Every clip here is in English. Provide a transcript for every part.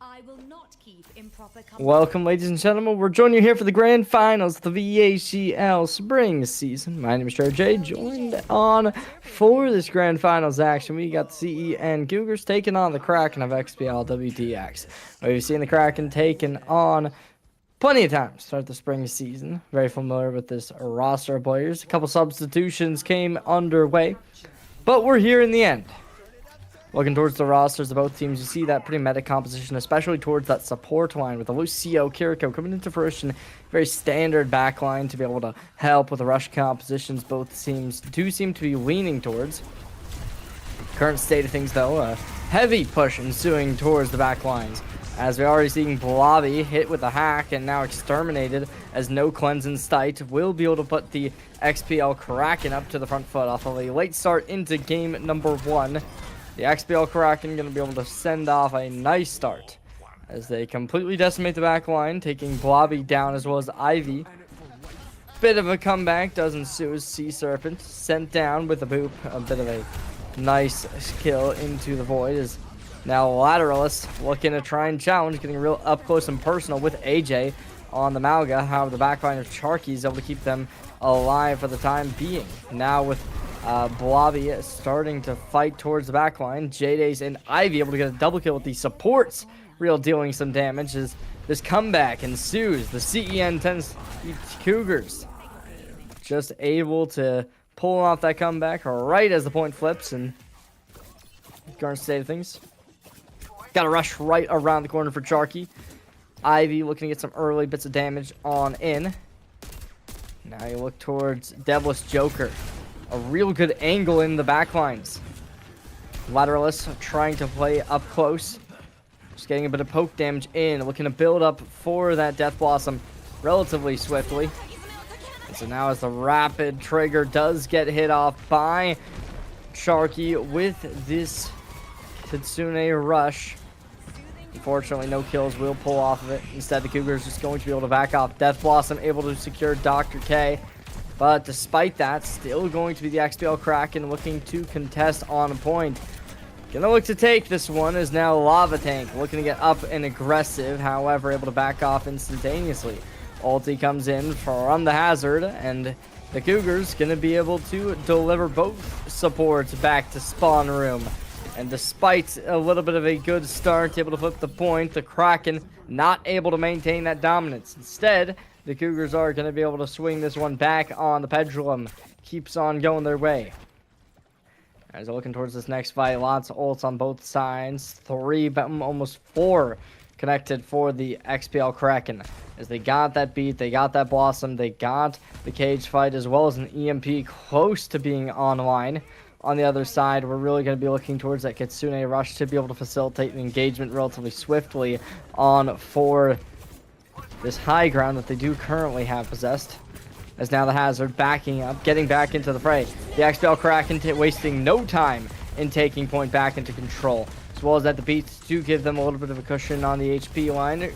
I will not keep improper Welcome, ladies and gentlemen. We're joining you here for the grand finals of the VHEL spring season. My name is J. Joined on for this grand finals action. We got the CEN Cougars taking on the Kraken of XPL-WTX. We've seen the Kraken taken on plenty of times to start the spring season. Very familiar with this roster of players. A couple substitutions came underway, but we're here in the end. Looking towards the rosters of both teams, you see that pretty meta composition, especially towards that support line with the Lucio Kiriko coming into fruition. Very standard back line to be able to help with the rush compositions both teams do seem to be leaning towards. Current state of things, though, a heavy push ensuing towards the back lines, as we're already seeing Blobby hit with a hack and now exterminated, as no cleanse in sight will be able to put the XPL Kraken up to the front foot off of a late start into game number 1. The XPL Kraken going to be able to send off a nice start as they completely decimate the back line, taking Blobby down as well as Ivy. Bit of a comeback does ensue as Sea Serpent sent down with a boop. A bit of a nice kill into the void is now Lateralist looking to try and challenge, getting real up close and personal with AJ on the Malga. However, the back line of Charky is able to keep them alive for the time being. Now with Blobby starting to fight towards the back line. J-Days and Ivy able to get a double kill with the supports, real dealing some damage as this comeback ensues. The CEN-TN Cougars just able to pull off that comeback right as the point flips, and current state of things. Got to rush right around the corner for Charky. Ivy looking to get some early bits of damage on in. Now you look towards Devilish Joker. A real good angle in the backlines. Lateralist trying to play up close. Just getting a bit of poke damage in. Looking to build up for that Death Blossom relatively swiftly. And so now as the rapid trigger does get hit off by Sharky with this Kitsune Rush. Unfortunately, no kills will pull off of it. Instead, the Cougars just going to be able to back off. Death Blossom able to secure Dr. K. But despite that, still going to be the XPL Kraken looking to contest on a point. Gonna look to take this one is now Lava Tank looking to get up and aggressive, however able to back off instantaneously. Ulti comes in from the hazard, and the Cougars gonna be able to deliver both supports back to spawn room. And despite a little bit of a good start, able to flip the point, the Kraken not able to maintain that dominance. Instead, the Cougars are going to be able to swing this one back on the pendulum. Keeps on going their way. As they're looking towards this next fight, lots of ults on both sides. 3, almost 4 connected for the XPL Kraken. As they got that beat, they got that Blossom, they got the cage fight as well as an EMP close to being online. On the other side, we're really going to be looking towards that Kitsune Rush to be able to facilitate the engagement relatively swiftly on for this high ground that they do currently have possessed. As now the hazard backing up, getting back into the fray. The XPL Kraken wasting no time in taking point back into control. As well as that the beats do give them a little bit of a cushion on the HP line.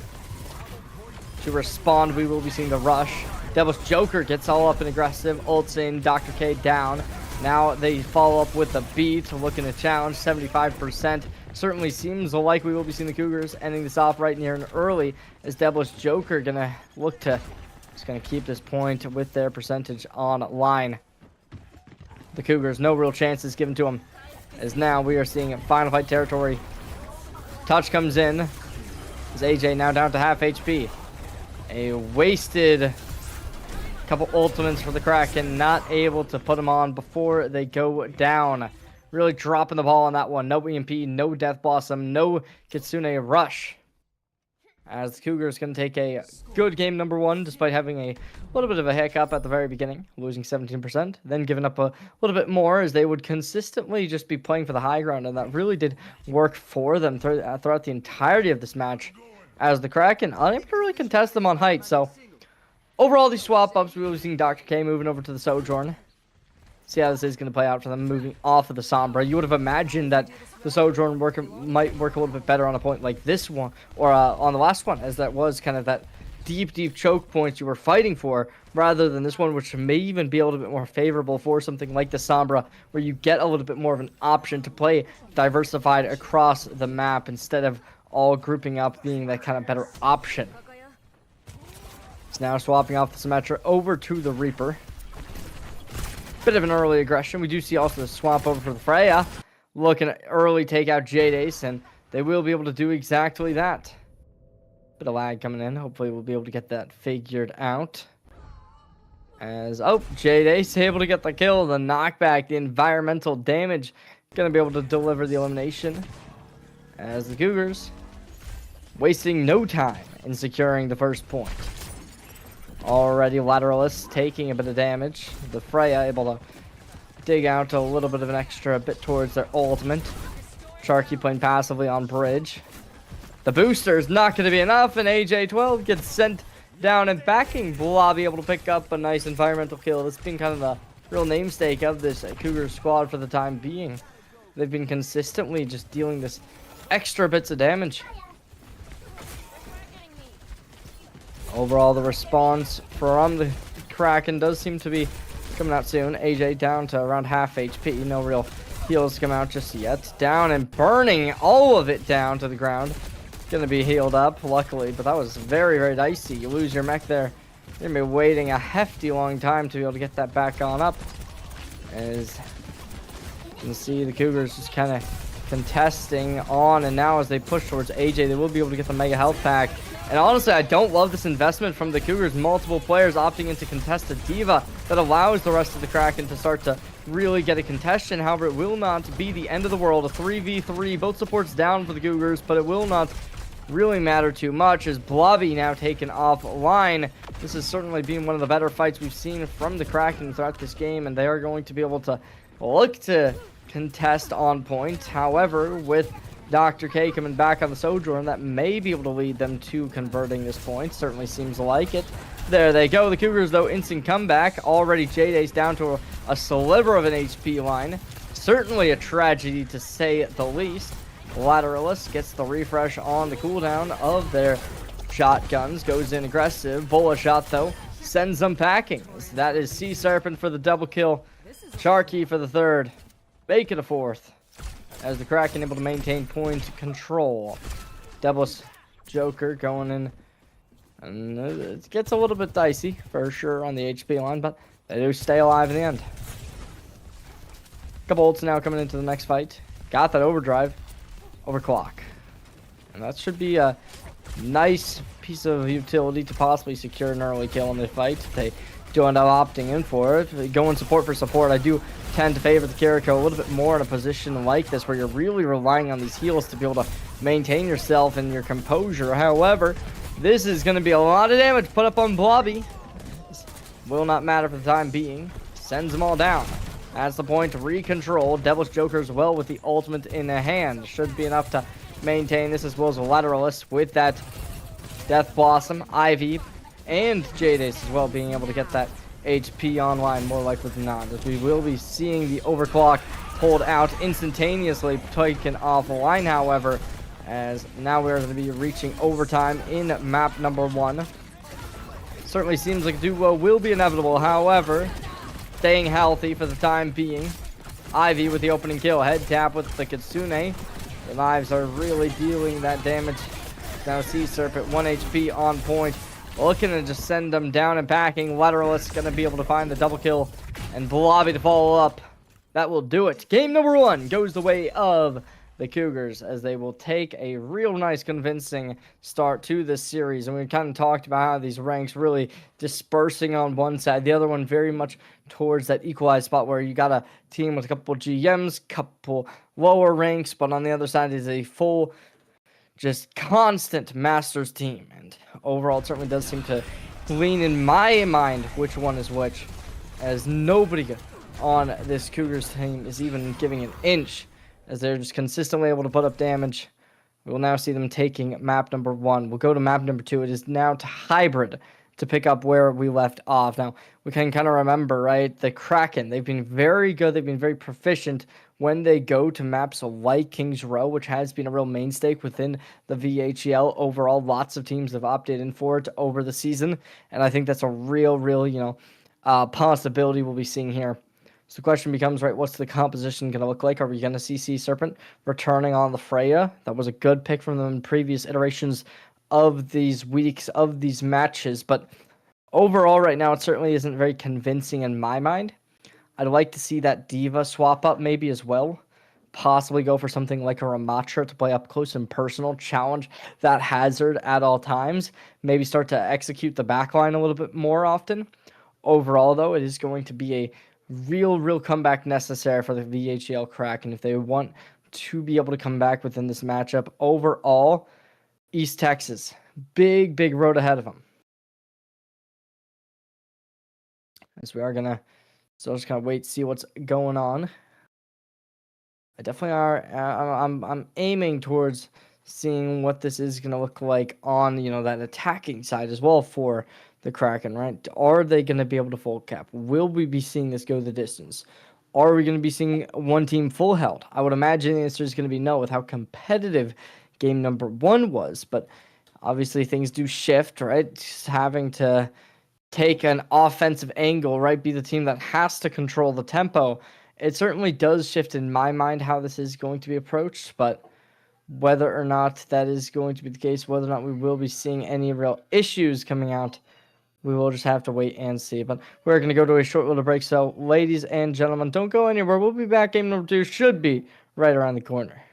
To respond, we will be seeing the rush. Devil's Joker gets all up and aggressive. Ults in, Dr. K down. Now they follow up with a beat, looking to challenge 75%. Certainly seems like we will be seeing the Cougars ending this off right near and early, as Devilish Joker gonna look to just gonna keep this point with their percentage on line. The Cougars, no real chances given to them, as now we are seeing final fight territory. Touch comes in, as AJ now down to half HP. A wasted couple ultimates for the Kraken, not able to put them on before they go down. Really dropping the ball on that one. No EMP, no Death Blossom, no Kitsune Rush. As the Cougars going to take a good game number 1, despite having a little bit of a hiccup at the very beginning, losing 17%, then giving up a little bit more as they would consistently just be playing for the high ground, and that really did work for them throughout the entirety of this match, as the Kraken unable to really contest them on height. So overall, these swap ups, we will be seeing Dr. K moving over to the Sojourn. See how this is going to play out for them moving off of the Sombra. You would have imagined that the Sojourn might work a little bit better on a point like this one, or on the last one, as that was kind of that deep choke points you were fighting for, rather than this one, which may even be a little bit more favorable for something like the Sombra, where you get a little bit more of an option to play diversified across the map instead of all grouping up, being that kind of better option. It's now swapping off the Symmetra over to the Reaper. Bit of an early aggression. We do see also the swap over for the Freya. Looking at early takeout Jadace, and they will be able to do exactly that. Bit of lag coming in. Hopefully we'll be able to get that figured out. As, Jadace able to get the kill, the knockback, the environmental damage. Gonna be able to deliver the elimination. As the Cougars wasting no time in securing the first point. Already Lateralist taking a bit of damage. The Freya able to dig out a little bit of an extra bit towards their ultimate. Sharky playing passively on bridge. The booster is not going to be enough, and AJ12 gets sent down and backing. Blobby able to pick up a nice environmental kill. That's been kind of the real namesake of this Cougar squad for the time being. They've been consistently just dealing this extra bits of damage. Overall, the response from the Kraken does seem to be coming out soon. AJ down to around half HP. No real heals come out just yet. Down and burning all of it down to the ground. Gonna be healed up, luckily, but that was very, very dicey. You lose your mech there. You're gonna be waiting a hefty long time to be able to get that back on up. As you can see, the Cougars just kind of contesting on, and now as they push towards AJ, they will be able to get the mega health pack. And honestly, I don't love this investment from the Cougars. Multiple players opting into contest a Diva that allows the rest of the Kraken to start to really get a contestation. However, it will not be the end of the world. A 3v3, both supports down for the Cougars, but it will not really matter too much as Blobby now taken offline. This has certainly been one of the better fights we've seen from the Kraken throughout this game, and they are going to be able to look to contest on point. However, with Dr. K coming back on the Sojourn, that may be able to lead them to converting this point. Certainly seems like it. There they go. The Cougars, though, instant comeback. Already Jadace down to a sliver of an HP line. Certainly a tragedy, to say the least. Lateralist gets the refresh on the cooldown of their shotguns. Goes in aggressive. Bullet shot, though, sends them packing. That is Sea Serpent for the double kill. Sharky for the third. Bacon a fourth. As the Kraken able to maintain point control. Devil's Joker going in. And it gets a little bit dicey, for sure, on the HP line, but they do stay alive in the end. Couple ults now coming into the next fight. Got that overdrive. Overclock. And that should be a nice piece of utility to possibly secure an early kill in the fight. They do end up opting in for it. Going support for support, I do tend to favor the Kiriko a little bit more in a position like this where you're really relying on these heals to be able to maintain yourself and your composure. However, this is going to be a lot of damage put up on Blobby. This will not matter for the time being. Sends them all down. That's the point to recontrol. Devil's Joker as well with the ultimate in the hand. Should be enough to maintain this, as well as a Lateralist with that Death Blossom, Ivy, and Jadace as well being able to get that HP online more likely than not. As we will be seeing the overclock pulled out instantaneously, taken offline, however, as now we're going to be reaching overtime in map number 1. Certainly seems like a duo will be inevitable, however, staying healthy for the time being. Ivy with the opening kill. Head tap with the Kitsune. The knives are really dealing that damage. Now Sea Serpent, 1 HP on point. Looking to just send them down and packing. Lateralist going to be able to find the double kill. And Blobby to follow up. That will do it. Game number 1 goes the way of the Cougars, as they will take a real nice convincing start to this series. And we kind of talked about how these ranks really dispersing on one side, the other one very much towards that equalized spot where you got a team with a couple GMs, couple lower ranks, but on the other side is a full, just constant Masters team. And overall, it certainly does seem to lean in my mind which one is which, as nobody on this Cougars team is even giving an inch, as they're just consistently able to put up damage. We will now see them taking map number 1. We'll go to map number 2. It is now to Hybrid to pick up where we left off. Now, we can kind of remember, right, the Kraken, they've been very good. They've been very proficient when they go to maps like King's Row, which has been a real mainstay within the VHEL overall. Lots of teams have opted in for it over the season, and I think that's a real, possibility we'll be seeing here So the question becomes, right, what's the composition going to look like? Are we going to see Sea Serpent returning on the Freya? That was a good pick from them in previous iterations of these weeks, of these matches. But overall, right now, it certainly isn't very convincing in my mind. I'd like to see that Diva swap up maybe as well. Possibly go for something like a Ramatra to play up close and personal, challenge that Hazard at all times. Maybe start to execute the backline a little bit more often. Overall, though, it is going to be a real comeback necessary for the VHEL Kraken if they want to be able to come back within this matchup. Overall, East Texas, big road ahead of them. As we are going to still just kind of wait to see what's going on. I definitely are. I'm aiming towards seeing what this is going to look like on, that attacking side as well for the Kraken, right? Are they going to be able to full cap? Will we be seeing this go the distance? Are we going to be seeing one team full held? I would imagine the answer is going to be no with how competitive game number 1 was, but obviously things do shift, right? Just having to take an offensive angle, right? Be the team that has to control the tempo. It certainly does shift in my mind how this is going to be approached, but whether or not that is going to be the case, whether or not we will be seeing any real issues coming out, we will just have to wait and see. But we're going to go to a short little break. So, ladies and gentlemen, don't go anywhere. We'll be back. Game number 2 should be right around the corner.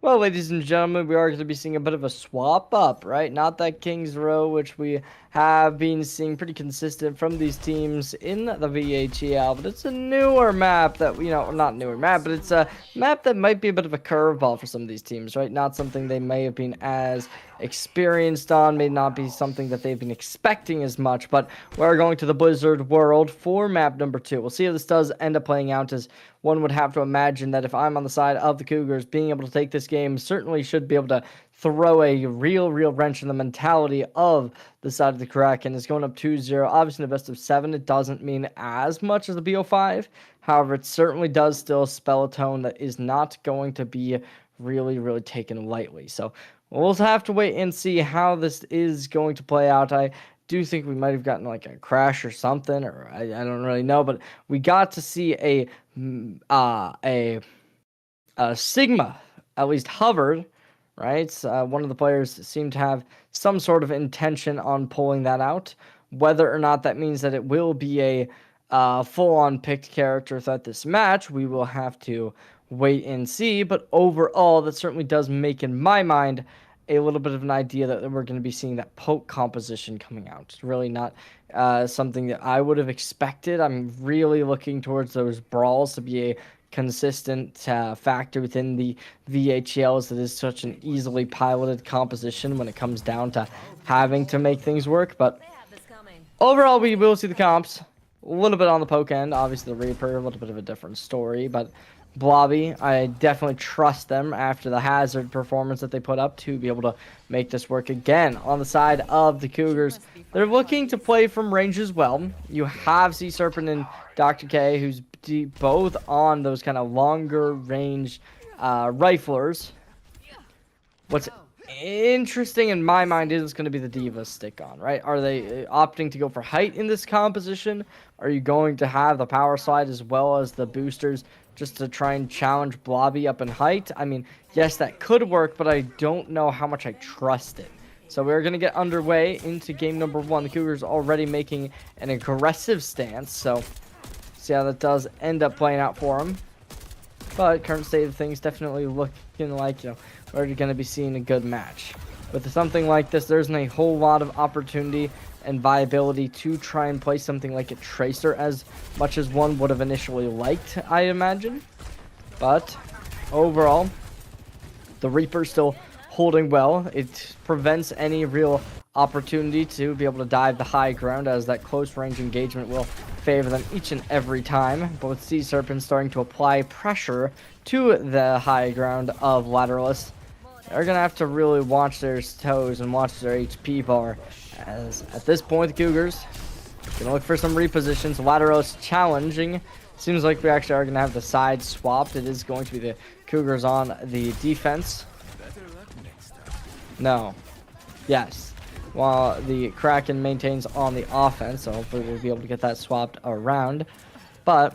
Well, ladies and gentlemen, we are going to be seeing a bit of a swap up, right? Not that Kings Row, which we have been seeing pretty consistent from these teams in the VHEL, but it's a newer map that, not newer map, but it's a map that might be a bit of a curveball for some of these teams, right? Not something they may have been as experienced on, may not be something that they've been expecting as much, but we're going to the Blizzard world for map number 2. We'll see how this does end up playing out, as one would have to imagine that if I'm on the side of the Cougars, being able to take this game certainly should be able to throw a real wrench in the mentality of the side of the Kraken. It's going up 2-0. Obviously, in the best of 7, it doesn't mean as much as the BO5. However, it certainly does still spell a tone that is not going to be really taken lightly. So we'll have to wait and see how this is going to play out. I do think we might have gotten like a crash or something, or I don't really know, but we got to see a Sigma at least hovered, right? One of the players seemed to have some sort of intention on pulling that out. Whether or not that means that it will be a full-on picked character throughout this match, we will have to wait and see. But overall, that certainly does make, in my mind, a little bit of an idea that we're going to be seeing that poke composition coming out. It's really not something that I would have expected. I'm really looking towards those brawls to be a consistent factor within the VHELs. That is such an easily piloted composition when it comes down to having to make things work. But Overall, we will see the comps. A little bit on the poke end. Obviously, the Reaper, a little bit of a different story. But Blobby, I definitely trust them after the hazard performance that they put up to be able to make this work again. On the side of the Cougars, they're looking to play from range as well. You have Sea Serpent and Dr. K, who's both on those kind of longer range riflers. What's interesting in my mind is going to be the Diva stick on, right? Are they opting to go for height in this composition? Are you going to have the power slide as well as the boosters just to try and challenge Blobby up in height? I mean, yes, that could work, but I don't know how much I trust it. So we're going to get underway into game number 1. The Cougars already making an aggressive stance, so see how that does end up playing out for them. But current state of things definitely looking like, we're going to be seeing a good match. With something like this, there isn't a whole lot of opportunity and viability to try and play something like a Tracer as much as one would have initially liked, I imagine. But overall, the Reaper still holding well. It prevents any real opportunity to be able to dive the high ground, as that close range engagement will favor them each and every time. But with Sea Serpent starting to apply pressure to the high ground of Lateralists, they're going to have to really watch their toes and watch their HP bar, as at this point the Cougars going to look for some repositions. Lateralist challenging. Seems like we actually are going to have the side swapped. It is going to be the Cougars on the defense. No. Yes. While the Kraken maintains on the offense, so hopefully we'll be able to get that swapped around. But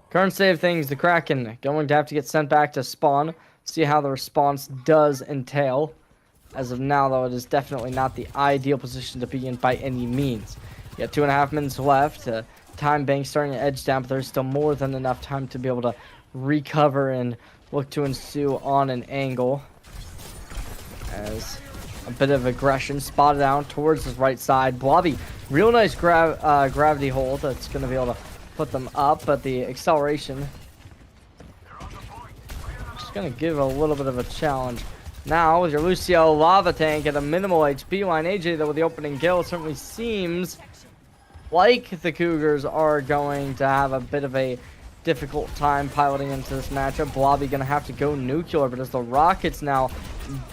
current state of things, the Kraken going to have to get sent back to spawn. See how the response does entail. As of now, though, it is definitely not the ideal position to be in by any means. You got 2.5 minutes left. Time bank starting to edge down, but there's still more than enough time to be able to recover and look to ensue on an angle. As a bit of aggression spotted out towards his right side. Blobby, real nice gravity hold that's going to be able to put them up, but the acceleration just going to give a little bit of a challenge. Now, with your Lucio Lava Tank at a minimal HP line, AJ, though, with the opening kill, it certainly seems like the Cougars are going to have a bit of a difficult time piloting into this matchup. Blobby going to have to go nuclear, but as the Rockets now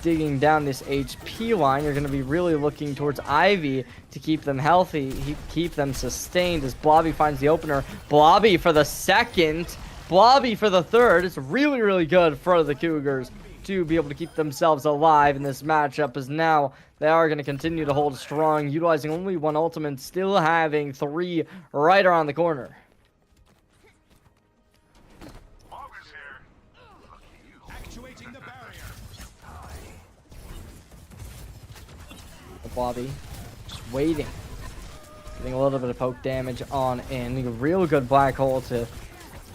digging down this HP line, you're going to be really looking towards Ivy to keep them healthy, keep them sustained as Blobby finds the opener. Blobby for the second, Blobby for the third. It's really, really good for the Cougars to be able to keep themselves alive in this matchup, as now they are going to continue to hold strong, utilizing only one ultimate, still having 3 right around the corner. Blobby just waiting, getting a little bit of poke damage on in. A real good black hole to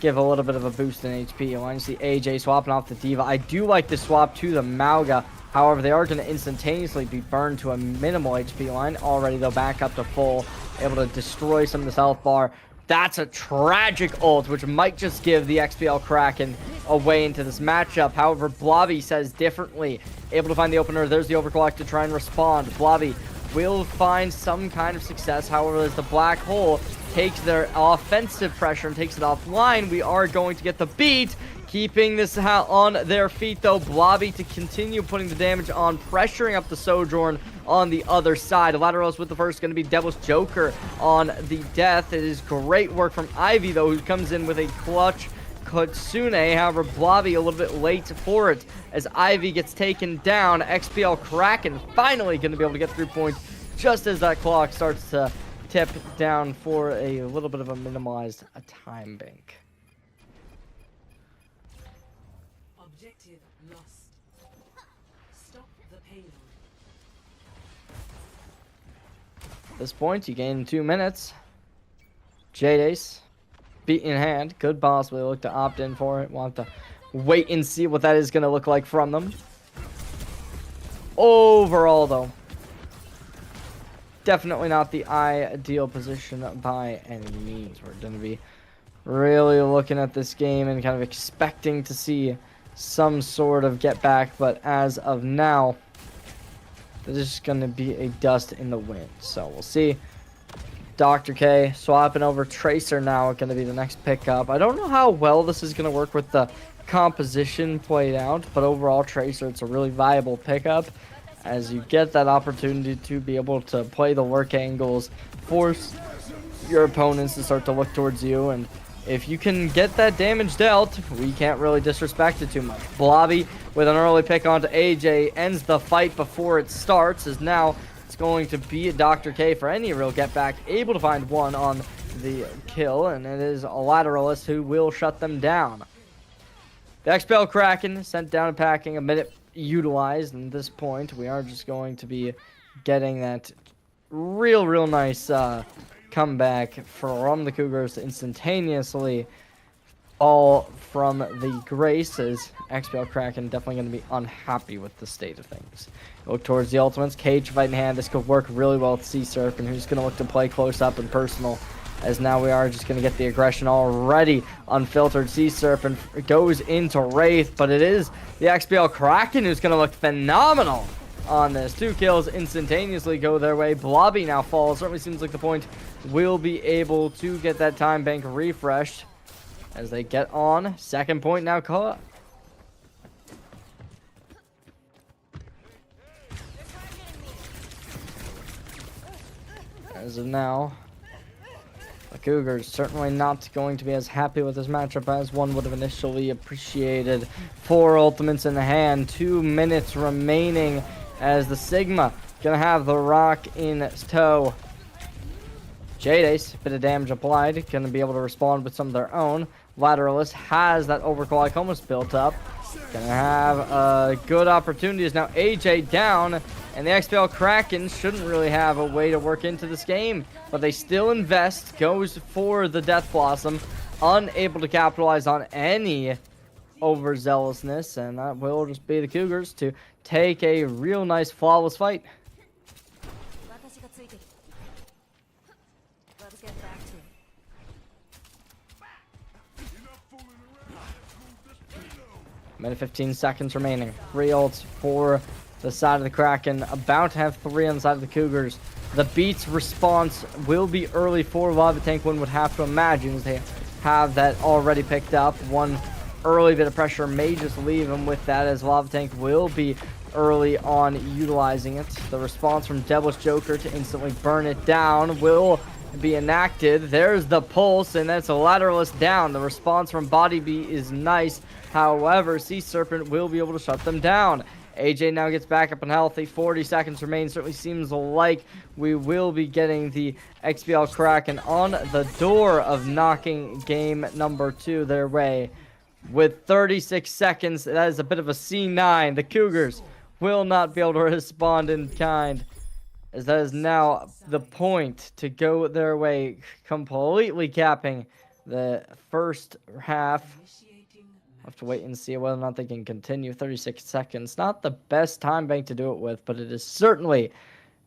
give a little bit of a boost in HP. I want to see AJ swapping off the Diva. I do like the swap to the Mauga. However, they are going to instantaneously be burned to a minimal HP line. Already, though, back up to full, able to destroy some of this health bar. That's a tragic ult, which might just give the XPL Kraken away into this matchup. However, Blobby says differently. Able to find the opener. There's the overclock to try and respond. Blobby will find some kind of success. However, as the black hole takes their offensive pressure and takes it offline, we are going to get the beat. Keeping this on their feet, though, Blobby to continue putting the damage on, pressuring up the Sojourn on the other side. Laterals with the first, going to be Devil's Joker on the death. It is great work from Ivy, though, who comes in with a clutch Kotsune. However, Blobby a little bit late for it as Ivy gets taken down. XPL Kraken finally going to be able to get 3 points just as that clock starts to tip down for a little bit of a minimalized time bank. Objective lost. Stop the payload. At this point, you gain 2 minutes. J-Dace, beat in hand, could possibly look to opt in for it. We'll have to wait and see what that is going to look like from them. Overall, though, definitely not the ideal position by any means. We're going to be really looking at this game and kind of expecting to see some sort of get back, but as of now, This is going to be a dust in the wind. So we'll see. Dr. K swapping over Tracer now. Going to be the next pickup. I don't know how well this is going to work with the composition played out, but overall Tracer, it's a really viable pickup as you get that opportunity to be able to play the work angles, force your opponents to start to look towards you, and if you can get that damage dealt, we can't really disrespect it too much. Blobby with an early pick onto AJ ends the fight before it starts, as now it's going to be Dr. K for any real get back, able to find one on the kill, and it is a lateralist who will shut them down. The XPL Kraken sent down and packing, a minute utilized, and at this point we are just going to be getting that real nice comeback from the Cougars to instantaneously fall from the graces. XPL Kraken definitely going to be unhappy with the state of things. Look towards the ultimates. Cage fight in hand. This could work really well with C-Serpent, who's going to look to play close up and personal. As now we are just going to get the aggression already. Unfiltered C-Serpent goes into Wraith, but it is the XPL Kraken who's going to look phenomenal on this. 2 kills instantaneously go their way. Blobby now falls. Certainly seems like the point will be able to get that time bank refreshed as they get on. Second point now caught. As of now, the Cougars certainly not going to be as happy with this matchup as one would have initially appreciated. 4 ultimates in the hand, 2 minutes remaining as the Sigma gonna have the rock in tow. Jade Ace, bit of damage applied, gonna be able to respond with some of their own. Lateralist has that overclock almost built up. Gonna have a good opportunity as now AJ down, and the XPL Kraken shouldn't really have a way to work into this game, but they still invest, goes for the Death Blossom, unable to capitalize on any overzealousness, and that will just be the Cougars to take a real nice flawless fight. Let's get back to it. Minute 15 seconds remaining. 3 ults for the side of the Kraken. About to have 3 on the side of the Cougars. The Beats response will be early for Lava Tank. One would have to imagine as they have that already picked up. One early bit of pressure may just leave them with that, as Lava Tank will be early on utilizing it. The response from Devilish Joker to instantly burn it down will be enacted. There's the pulse, and that's a lateralist down. The response from Body Beat is nice. However, Sea Serpent will be able to shut them down. AJ now gets back up and healthy. 40 seconds remain. Certainly seems like we will be getting the XPL Kraken on the door of knocking game number 2 their way. With 36 seconds, that is a bit of a C9. The Cougars will not be able to respond in kind, as that is now the point to go their way, completely capping the first half. We'll have to wait and see whether or not they can continue. 36 seconds, not the best time bank to do it with, but it is certainly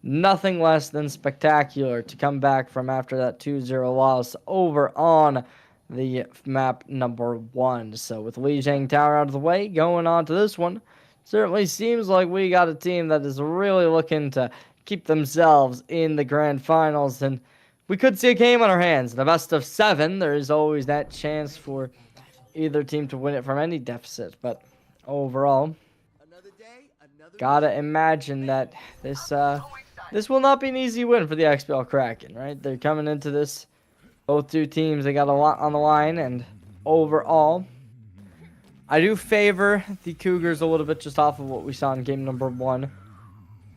nothing less than spectacular to come back from after that 2-0 loss over on the map number 1. So with Lijiang Tower out of the way, going on to this one, certainly seems like we got a team that is really looking to keep themselves in the grand finals, and we could see a game on our hands. The best of 7, there is always that chance for either team to win it from any deficit, but overall, gotta imagine that this will not be an easy win for the XPL Kraken, right? They're coming into this, both 2 teams, they got a lot on the line, and overall, I do favor the Cougars a little bit just off of what we saw in game number 1.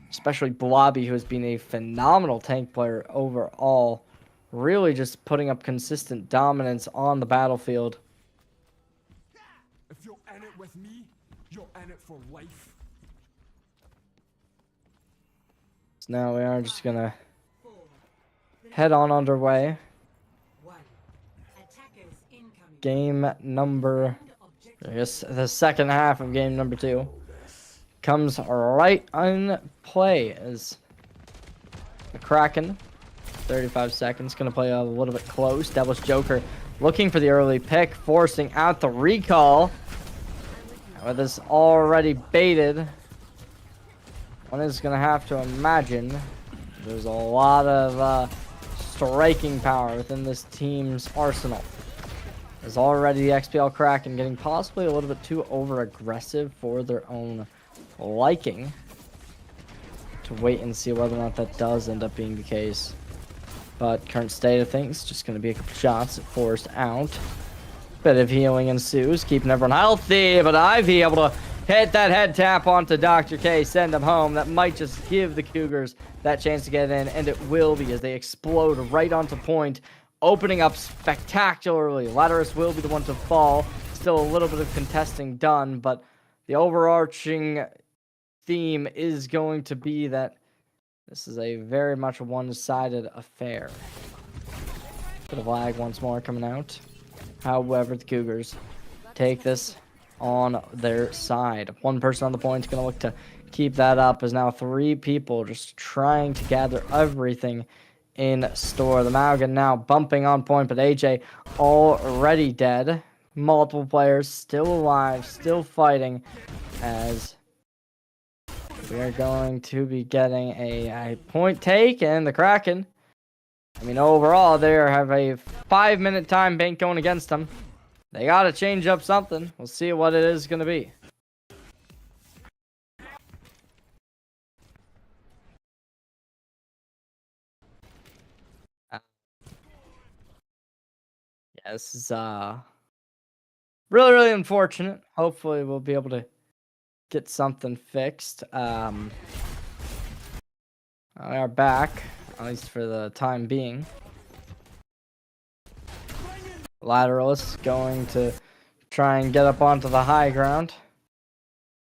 Especially Blobby, who has been a phenomenal tank player overall. Really just putting up consistent dominance on the battlefield. If you're in it with me, you're in it for life. So now we are just gonna head on underway. Game number, I guess the second half of game number 2 comes right in play as the Kraken, 35 seconds, gonna play a little bit close. Devilish Joker looking for the early pick, forcing out the recall. With this already baited, one is going to have to imagine there's a lot of striking power within this team's arsenal. There's already the XPL Kraken getting possibly a little bit too over-aggressive for their own liking. To wait and see whether or not that does end up being the case. But current state of things, just going to be a couple shots forced out. Bit of healing ensues, keeping everyone healthy, but Ivy able to hit that head tap onto Dr. K, send him home. That might just give the Cougars that chance to get in, and it will be as they explode right onto point, opening up spectacularly. Latterus will be the one to fall. Still a little bit of contesting done, but the overarching theme is going to be that this is a very much one-sided affair. Bit of lag once more coming out. However, the Cougars take this on their side. One person on the point is going to look to keep that up, as now 3 people just trying to gather everything in store. The Malgan now bumping on point, but AJ already dead. Multiple players still alive, still fighting, as we are going to be getting a point take, and the Kraken, I mean, overall, they have a 5-minute time bank going against them. They got to change up something. We'll see what it is going to be. Yeah, this is really, really unfortunate. Hopefully, we'll be able to get something fixed. We are back, at least for the time being. Lateralist going to try and get up onto the high ground.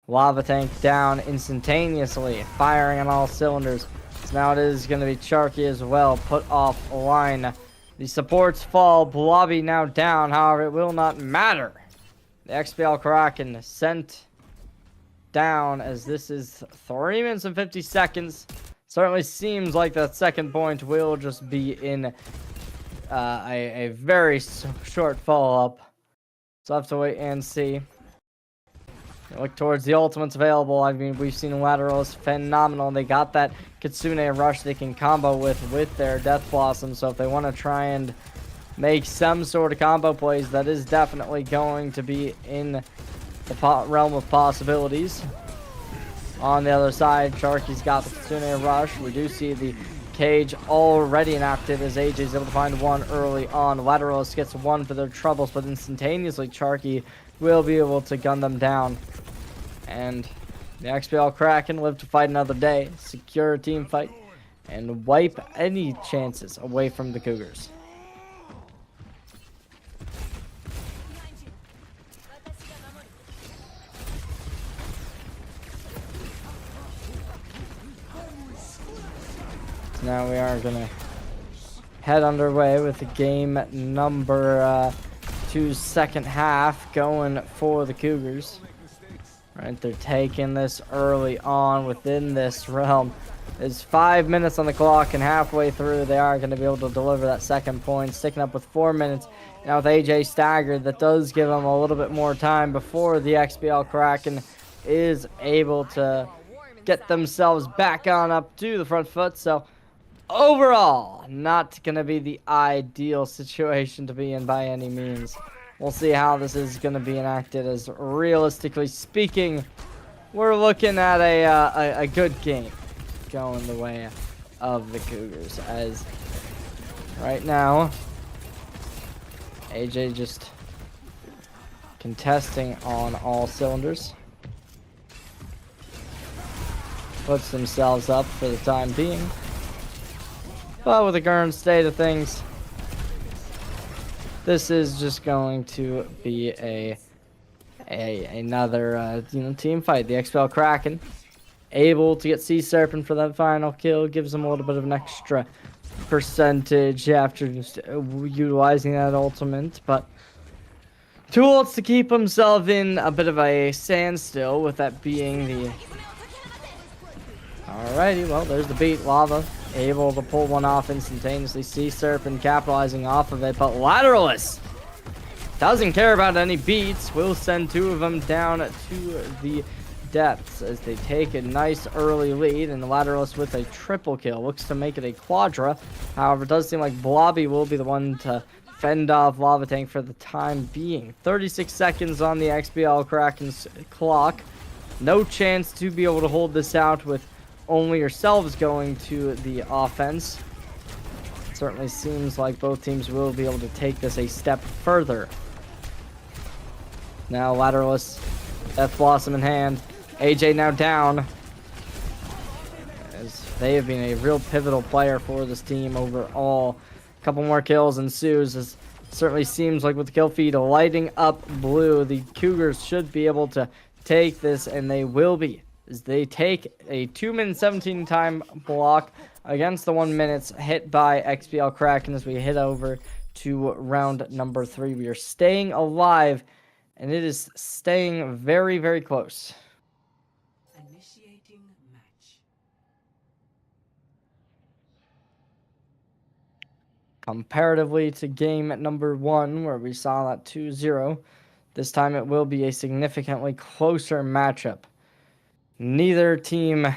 Lava tank down instantaneously, firing on all cylinders. So now it is going to be Charky as well, put off line. The supports fall, Blobby now down, however it will not matter. The XPL Kraken sent down, as this is 3 minutes and 50 seconds. Certainly seems like that second point will just be in a very short follow-up. So I'll have to wait and see. Look towards the ultimates available. I mean, we've seen Laterals phenomenal. They got that Kitsune rush they can combo with their Death Blossom. So if they want to try and make some sort of combo plays, that is definitely going to be in the realm of possibilities. On the other side, Sharky's got the Kitsune rush. We do see the cage already inactive as AJ is able to find one early on. Lateralist gets one for their troubles, but instantaneously Sharky will be able to gun them down. And the XPL Kraken live to fight another day, secure a team fight, and wipe any chances away from the Cougars. Now we are going to head underway with the game number 2 second half going for the Cougars. Right, they're taking this early on within this realm. There's 5 minutes on the clock, and halfway through they are going to be able to deliver that second point, sticking up with 4 minutes. Now with AJ staggered, that does give them a little bit more time before the XPL Kraken is able to get themselves back on up to the front foot. So overall, not going to be the ideal situation to be in by any means. We'll see how this is going to be enacted, as realistically speaking, we're looking at a good game going the way of the Cougars, as right now AJ just contesting on all cylinders. Puts themselves up for the time being. But with the current state of things, this is just going to be another team fight. The XPL Kraken able to get Sea Serpent for that final kill, gives them a little bit of an extra percentage after just utilizing that ultimate. But 2 ults to keep himself in a bit of a standstill, with that being the... Alrighty, well, there's the beat. Lava able to pull one off instantaneously. Sea Serpent capitalizing off of it, but Lateralist doesn't care about any beats. We'll send 2 of them down to the depths as they take a nice early lead, and the Lateralus with a triple kill looks to make it a quadra. However, it does seem like Blobby will be the one to fend off Lava Tank for the time being. 36 seconds on the XPL Kraken's clock. No chance to be able to hold this out with only yourselves going to the offense. It certainly seems like both teams will be able to take this a step further. Now Lateralus, Death Blossom in hand. AJ now down, as they have been a real pivotal player for this team overall. A couple more kills ensues, as it certainly seems like with the kill feed lighting up blue, the Cougars should be able to take this, and they will be, as they take a 2-minute 17 time block against the 1 minutes hit by XPL Kraken as we head over to round number 3. We are staying alive, and it is staying very, very close. Initiating match. Comparatively to game number 1, where we saw that 2-0, this time it will be a significantly closer matchup. Neither team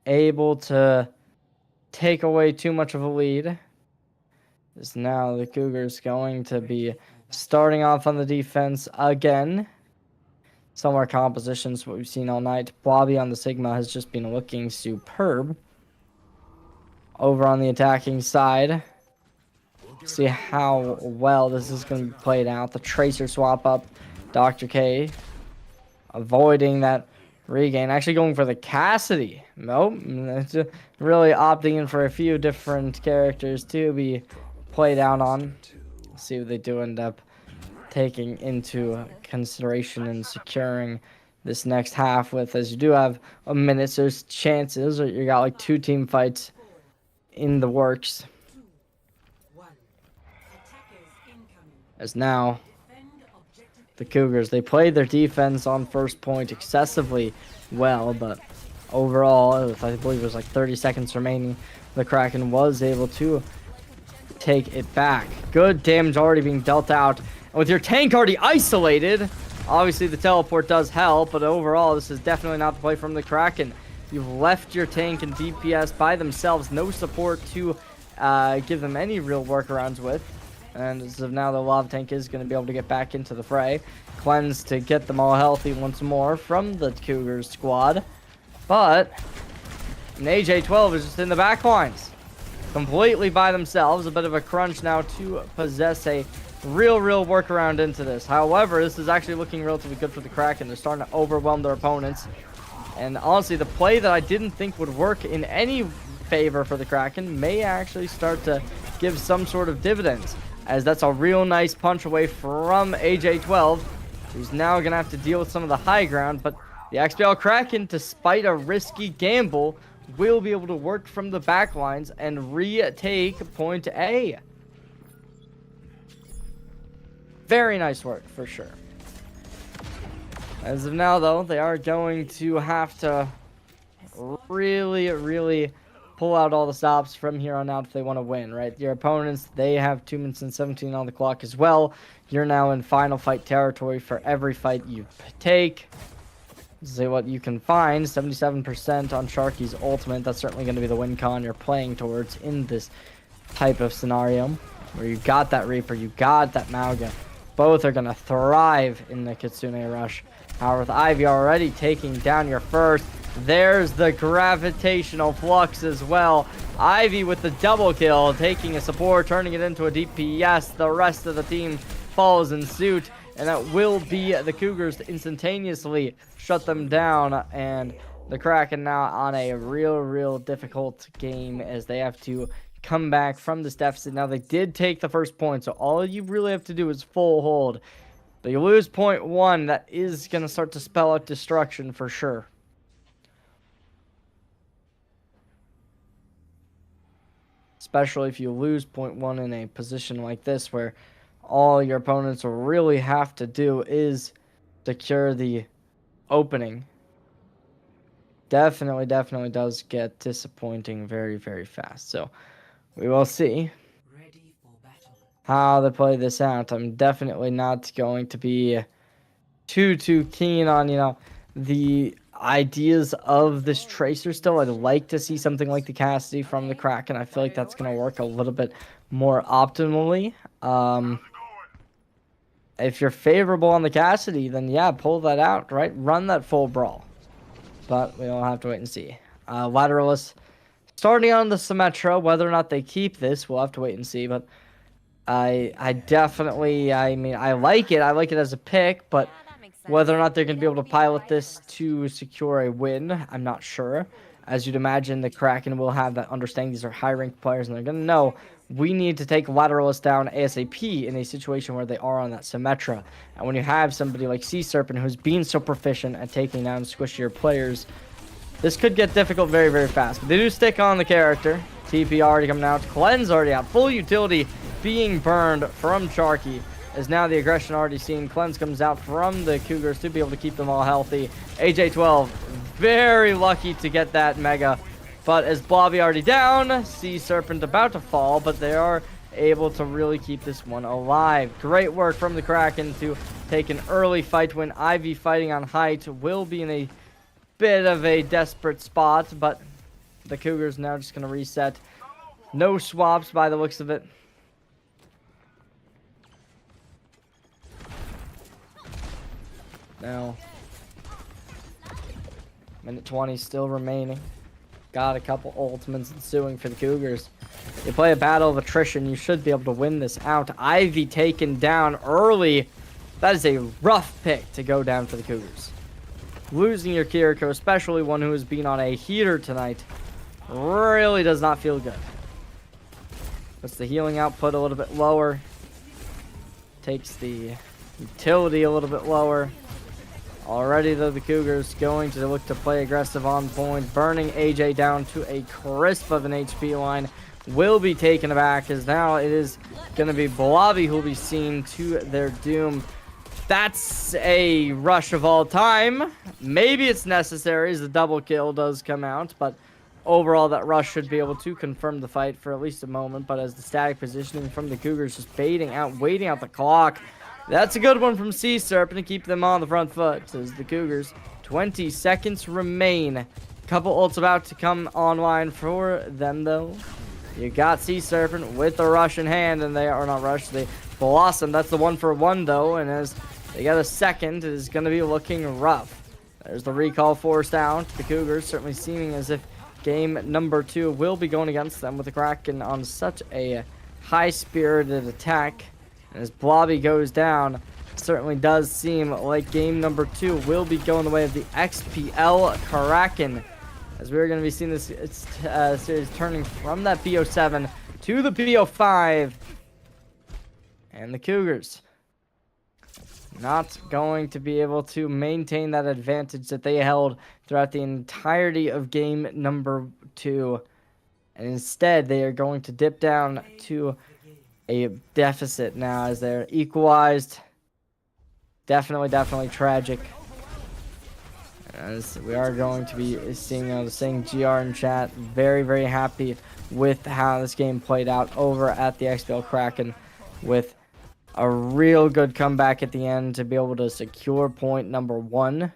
able to take away too much of a lead. As now the Cougars going to be starting off on the defense again. Similar compositions what we've seen all night. Blobby on the Sigma has just been looking superb. Over on the attacking side, see how well this is going to be played out. The Tracer swap up. Dr. K avoiding that regain. Actually going for the Cassidy. Nope. Really opting in for a few different characters to be played out on. See what they do end up taking into consideration and securing this next half with, as you do have a minute, so there's chances, or you got like 2 team fights in the works. As now the Cougars, they played their defense on first point excessively well, but overall, with I believe it was like 30 seconds remaining, the Kraken was able to take it back. Good damage already being dealt out, and with your tank already isolated, obviously the teleport does help, but overall this is definitely not the play from the Kraken. You've left your tank and DPS by themselves, no support to give them any real workarounds with. And as of now, the Lava Tank is going to be able to get back into the fray. Cleanse to get them all healthy once more from the Cougars squad. But an AJ-12 is just in the back lines, completely by themselves. A bit of a crunch now to possess a real workaround into this. However, this is actually looking relatively good for the Kraken. They're starting to overwhelm their opponents. And honestly, the play that I didn't think would work in any favor for the Kraken may actually start to give some sort of dividends, as that's a real nice punch away from AJ-12, who's now going to have to deal with some of the high ground. But the XPL Kraken, despite a risky gamble, will be able to work from the back lines and retake point A. Very nice work, for sure. As of now, though, they are going to have to really pull out all the stops from here on out if they want to win, right? Your opponents, they have 2 minutes and 17 on the clock as well. You're now in final fight territory for every fight you take. See what you can find. 77% on Sharky's ultimate. That's certainly going to be the win con you're playing towards in this type of scenario, where you got that Reaper, you got that Mauga. Both are going to thrive in the Kitsune Rush. However, with Ivy already taking down your first, there's the gravitational flux as well. Ivy with the double kill, taking a support, turning it into a DPS. The rest of the team follows in suit, and that will be the Cougars to instantaneously shut them down. And the Kraken now on a real difficult game, as they have to come back from this deficit. Now, they did take the first point, so all you really have to do is full hold. But you lose point 1, that is going to start to spell out destruction for sure. Especially if you lose point 1 in a position like this, where all your opponents will really have to do is secure the opening. Definitely does get disappointing very fast. So we will see how they play this out. I'm definitely not going to be too keen on, the ideas of this Tracer still. I'd like to see something like the Cassidy from the Kraken. I feel like that's going to work a little bit more optimally. If you're favorable on the Cassidy, then yeah, pull that out, right? Run that full brawl. But we'll have to wait and see. Lateralus starting on the Symmetra. Whether or not they keep this, we'll have to wait and see. But I definitely, I mean, I like it. I like it as a pick, but whether or not they're going to be able to pilot this to secure a win, I'm not sure. As you'd imagine, the Kraken will have that understanding. These are high-ranked players, and they're going to know we need to take Lateralus down ASAP in a situation where they are on that Symmetra. And when you have somebody like Sea Serpent who's been so proficient at taking down squishier players, this could get difficult very, very fast. But they do stick on the character. TP already coming out. Cleanse already out. Full utility being burned from Sharky. As now the aggression already seen. Cleanse comes out from the Cougars to be able to keep them all healthy. AJ12 very lucky to get that Mega. But as Blobby already down, Sea Serpent about to fall, but they are able to really keep this one alive. Great work from the Kraken to take an early fight win. Ivy fighting on height will be in a bit of a desperate spot, but the Cougars now just going to reset. No swaps by the looks of it. Now, minute 20 still remaining. Got a couple ultimates ensuing for the Cougars. You play a battle of attrition, you should be able to win this out. Ivy taken down early. That is a rough pick to go down for the Cougars. Losing your Kiriko, especially one who has been on a heater tonight, really does not feel good. Puts the healing output a little bit lower. Takes the utility a little bit lower. Already, though, the Cougars going to look to play aggressive on point. Burning AJ down to a crisp of an HP line. Will be taken aback, as now it is going to be Blobby who will be seen to their doom. That's a rush of all time. Maybe it's necessary as the double kill does come out, but overall that rush should be able to confirm the fight for at least a moment. But as the static positioning from the Cougars just baiting out, waiting out the clock. That's a good one from Sea Serpent to keep them on the front foot, says the Cougars. 20 seconds remain. Couple ults about to come online for them, though. You got Sea Serpent with the rush in hand, and they are not rushed. They blossom. That's the 1-for-1, though, and as they get a second, it is going to be looking rough. There's the recall forced out. The Cougars certainly seeming as if game number 2 will be going against them with the Kraken on such a high-spirited attack. And as Blobby goes down, it certainly does seem like game number 2 will be going the way of the XPL Kraken. As we're going to be seeing this series turning from that BO7 to the BO5. And the Cougars not going to be able to maintain that advantage that they held throughout the entirety of game number 2. And instead, they are going to dip down to a deficit now as they're equalized. Definitely tragic. As we are going to be seeing GR in chat. Very happy with how this game played out over at the XPL Kraken, with a real good comeback at the end to be able to secure point number 1,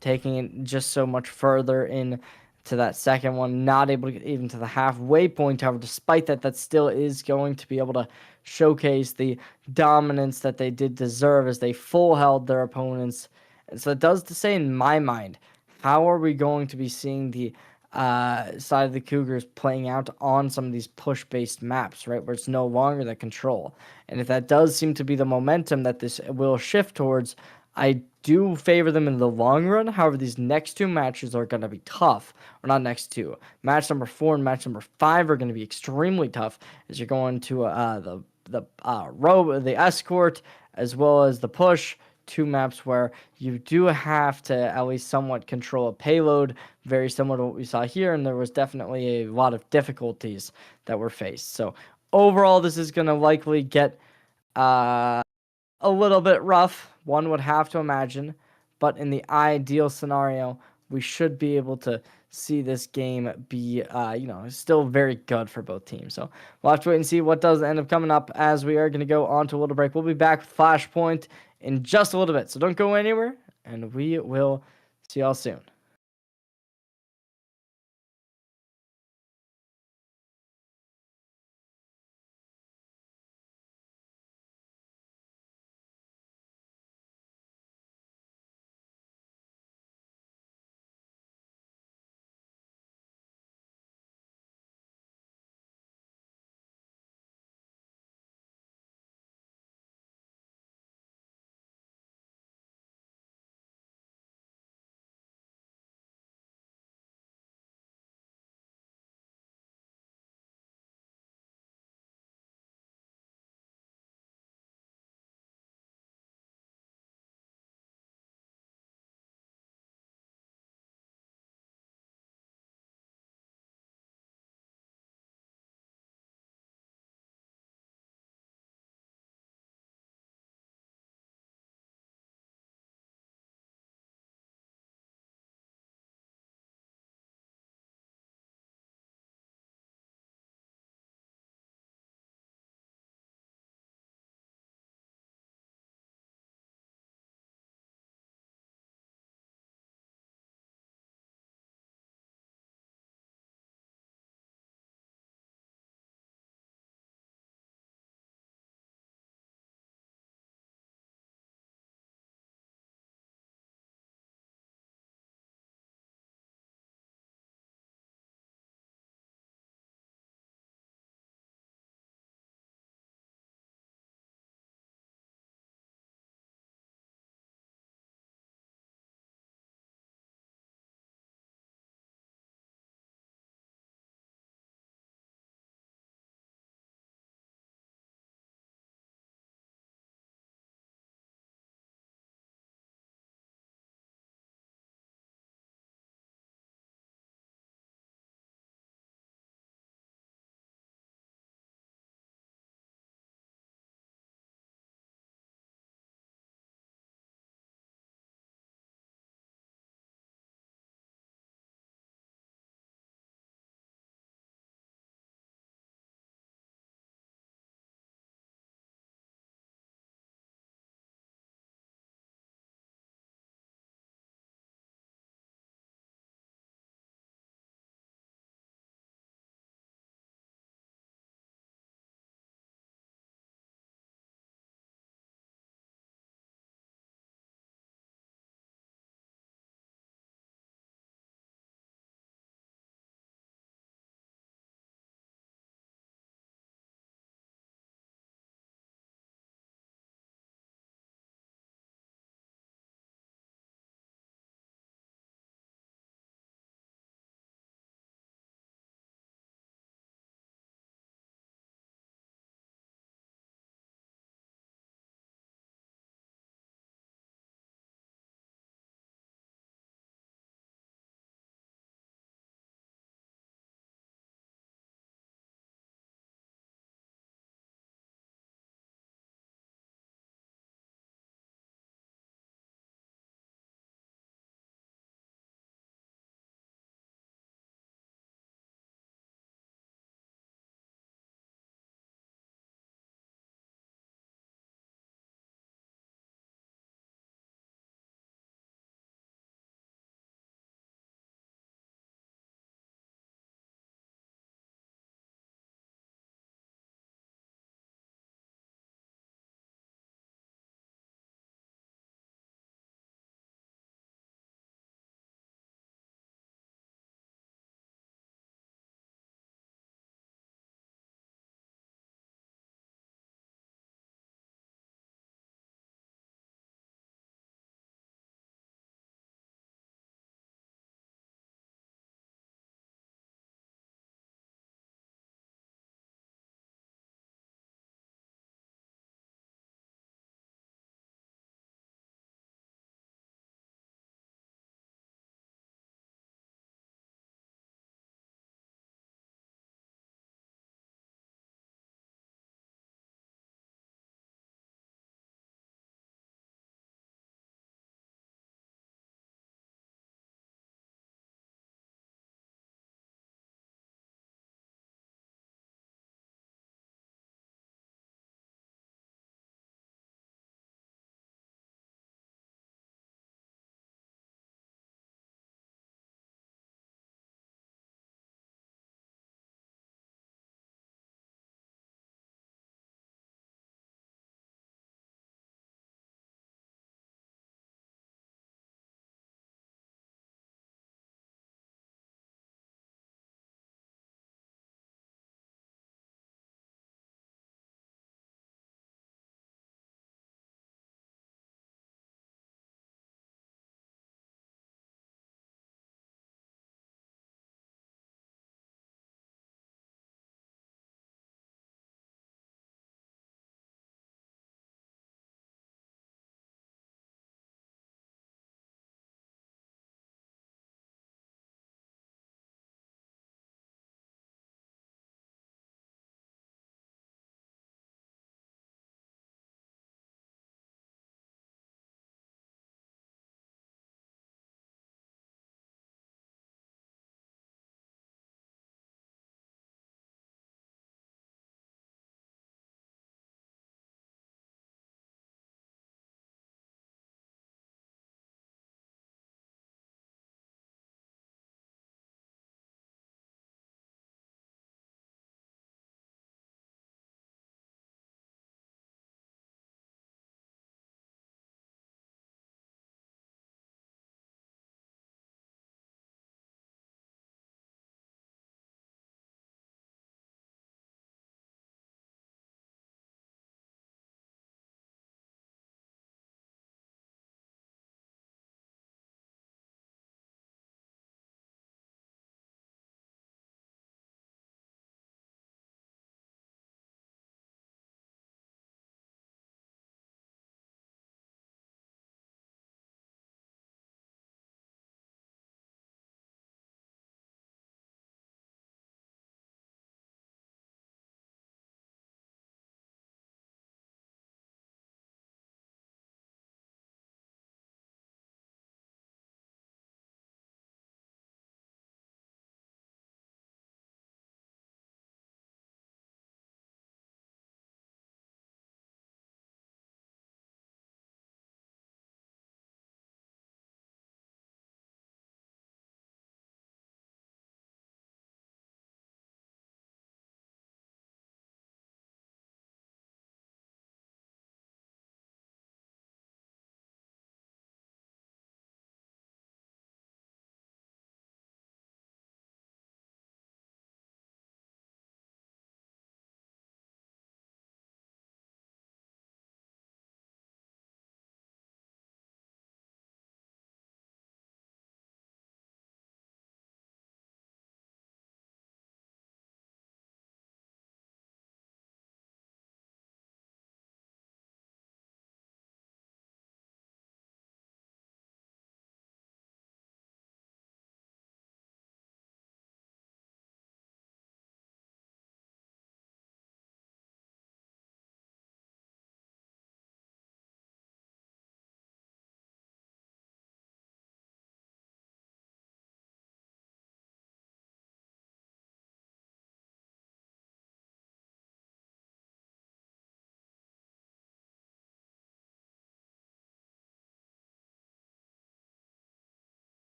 taking it just so much further in to that second one, not able to get even to the halfway point. However, despite that, that still is going to be able to showcase the dominance that they did deserve as they full held their opponents. And so it does to say in my mind, how are we going to be seeing the side of the Cougars playing out on some of these push-based maps, right, where it's no longer the control? And if that does seem to be the momentum that this will shift towards, I do favor them in the long run. However, these next 2 matches are going to be tough. Or not next 2. Match number 4 and match number 5 are going to be extremely tough as you're going to the escort as well as the push. 2 maps where you do have to at least somewhat control a payload, very similar to what we saw here, and there was definitely a lot of difficulties that were faced. So overall, this is going to likely get a little bit rough, one would have to imagine, but in the ideal scenario, we should be able to see this game be, still very good for both teams. So we'll have to wait and see what does end up coming up as we are going to go on to a little break. We'll be back with Flashpoint in just a little bit, so don't go anywhere, and we will See y'all soon.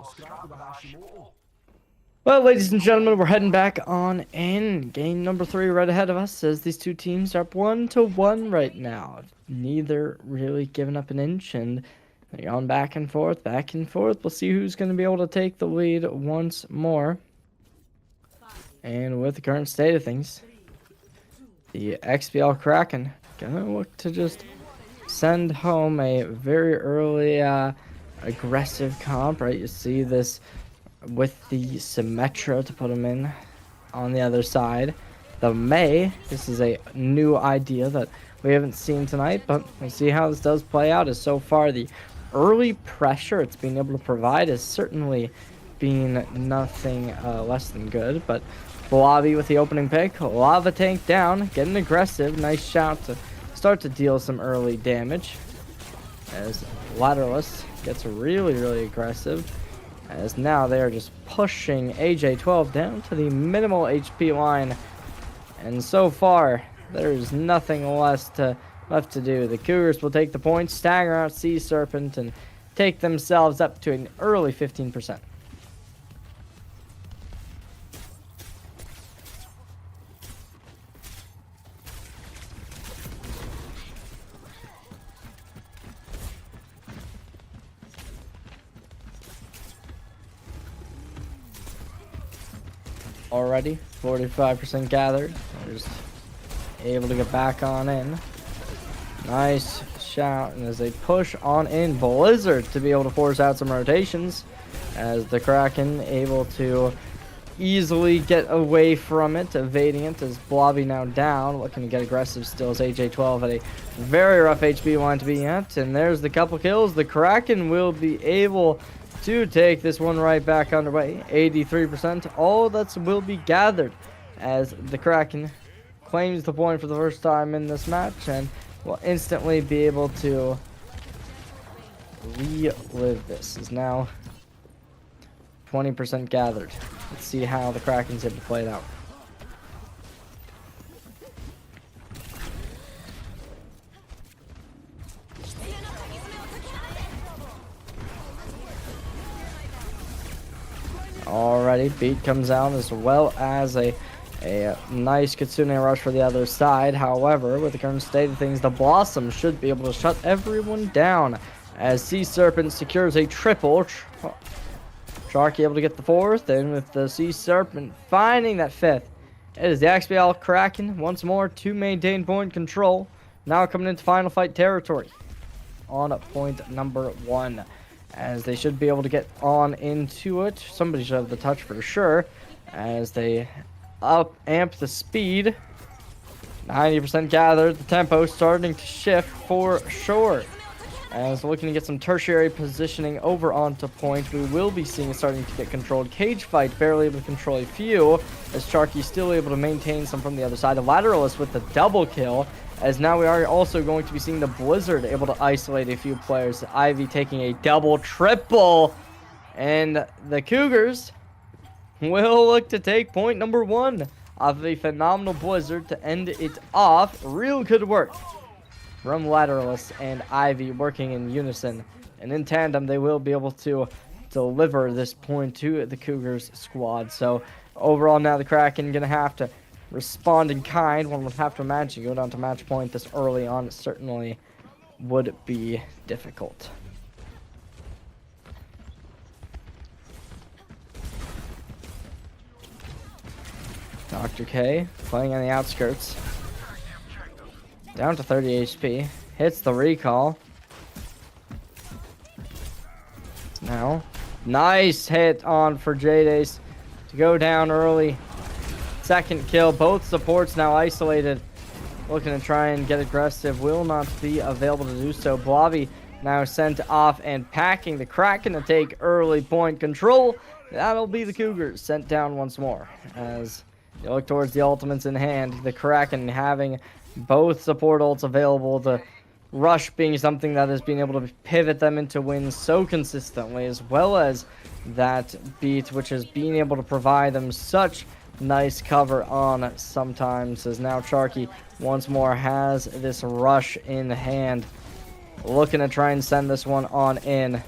scrappy with Hashimoto. Well, ladies and gentlemen, we're heading back on in. Game number 3 right ahead of us as these two teams are up 1-1 right now. Neither really giving up an inch, and they're going back and forth, back and forth. We'll see who's going to be able to take the lead once more. And with the current state of things, the XPL Kraken gonna look to just send home a very early aggressive comp, right? You see this with the Symmetra to put them in on the other side. The May, this is a new idea that we haven't seen tonight, but we'll see how this does play out. As so far, the early pressure it's been able to provide has certainly been nothing less than good, but Blobby with the opening pick, Lava Tank down, getting aggressive, nice shout to start to deal some early damage, as Lateralus gets really aggressive, as now they are just pushing AJ12 down to the minimal HP line, and so far there's nothing left to do. The Cougars will take the points, stagger out Sea Serpent, and take themselves up to an early 15%. Already 45% gathered. They're just able to get back on in. Nice shout, and as they push on in, Blizzard to be able to force out some rotations, as the Kraken able to easily get away from it, evading it, as Blobby now down, looking to get aggressive still, as AJ12 had a very rough HP line to be at, and there's the couple kills. The Kraken will be able to take this one right back underway. 83%, all that will be gathered, as the Kraken claims the point for the first time in this match, and will instantly be able to relive this. Is now 20% gathered. Let's see how the Kraken's able to play it out. Alrighty, beat comes out, as well as a nice Kitsune rush for the other side. However, with the current state of things, the Blossom should be able to shut everyone down, as Sea Serpent secures a triple. Sharky able to get the fourth, and with the Sea Serpent finding that fifth, it is the XPL Kraken once more to maintain point control. Now coming into final fight territory on point number 1. As they should be able to get on into it. Somebody should have the touch for sure, as they amp the speed. 90% gathered. The tempo starting to shift for sure, as looking to get some tertiary positioning over onto point. We will be seeing it starting to get controlled. Cage fight barely able to control a few, as Sharky's still able to maintain some from the other side. The Lateralus with the double kill, as now we are also going to be seeing the Blizzard able to isolate a few players. Ivy taking a double, triple, and the Cougars will look to take point number 1 off of a phenomenal Blizzard to end it off. Real good work from Lateralus and Ivy working in unison, and in tandem they will be able to deliver this point to the Cougars squad. So overall, now the Kraken gonna have to respond in kind. One would have to imagine going down to match point this early on certainly would be difficult. Dr. K playing on the outskirts, down to 30 HP, hits the recall. Now nice hit on for J-Dace to go down early. Second kill, both supports now isolated. Looking to try and get aggressive, will not be available to do so. Blobby now sent off and packing the Kraken to take early point control. That'll be the Cougars sent down once more. As you look towards the ultimates in hand, the Kraken having both support ults available, the rush being something that has been able to pivot them into wins so consistently, as well as that beat, which has been able to provide them such nice cover on sometimes, as now Sharky once more has this rush in hand, looking to try and send this one on in.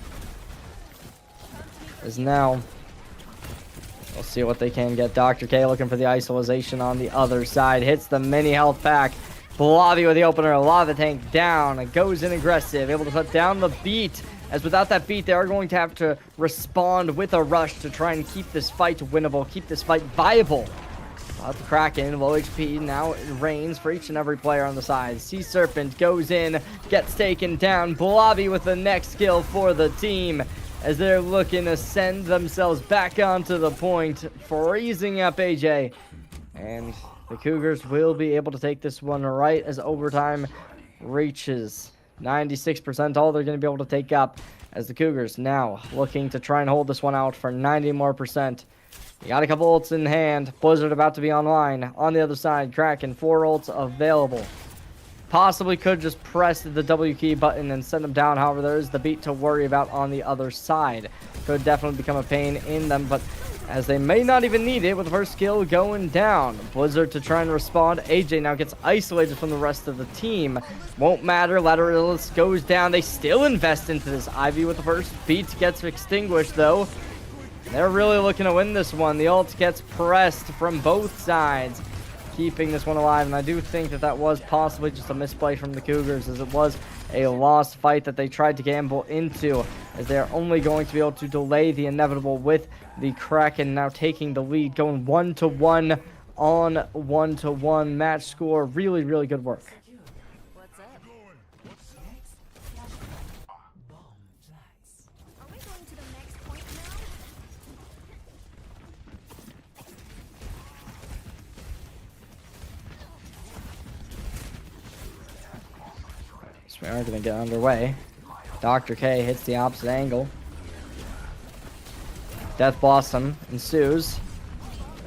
As now, we'll see what they can get. Dr. K looking for the isolation on the other side. Hits the mini health pack. Blavi with the opener. Lava Tank down. It goes in aggressive. Able to put down the beat. As without that beat, they are going to have to respond with a rush to try and keep this fight winnable. Keep this fight viable. The Kraken, low HP, now it reigns for each and every player on the side. Sea Serpent goes in, gets taken down. Blavi with the next kill for the team as they're looking to send themselves back onto the point, freezing up AJ. And the Cougars will be able to take this one right as overtime reaches 96%. All they're going to be able to take up as the Cougars now looking to try and hold this one out for 90 more percent. You got a couple ults in hand. Blizzard about to be online. On the other side, Kraken, 4 ults available. Possibly could just press the W key button and send them down. However, there is the beat to worry about on the other side. Could definitely become a pain in them, but as they may not even need it with the first skill going down. Blizzard to try and respond. AJ now gets isolated from the rest of the team. Won't matter. Lateralus goes down. They still invest into this. Ivy with the first beat gets extinguished, though. They're really looking to win this one. The ult gets pressed from both sides, keeping this one alive. And I do think that that was possibly just a misplay from the Cougars, as it was a lost fight that they tried to gamble into, as they're only going to be able to delay the inevitable with the Kraken now taking the lead, going 1-1 on 1-1 match score. Really, really good work. What's up? Are we going to the next point now? So we are going to get underway. Dr. K hits the opposite angle. Death Blossom ensues.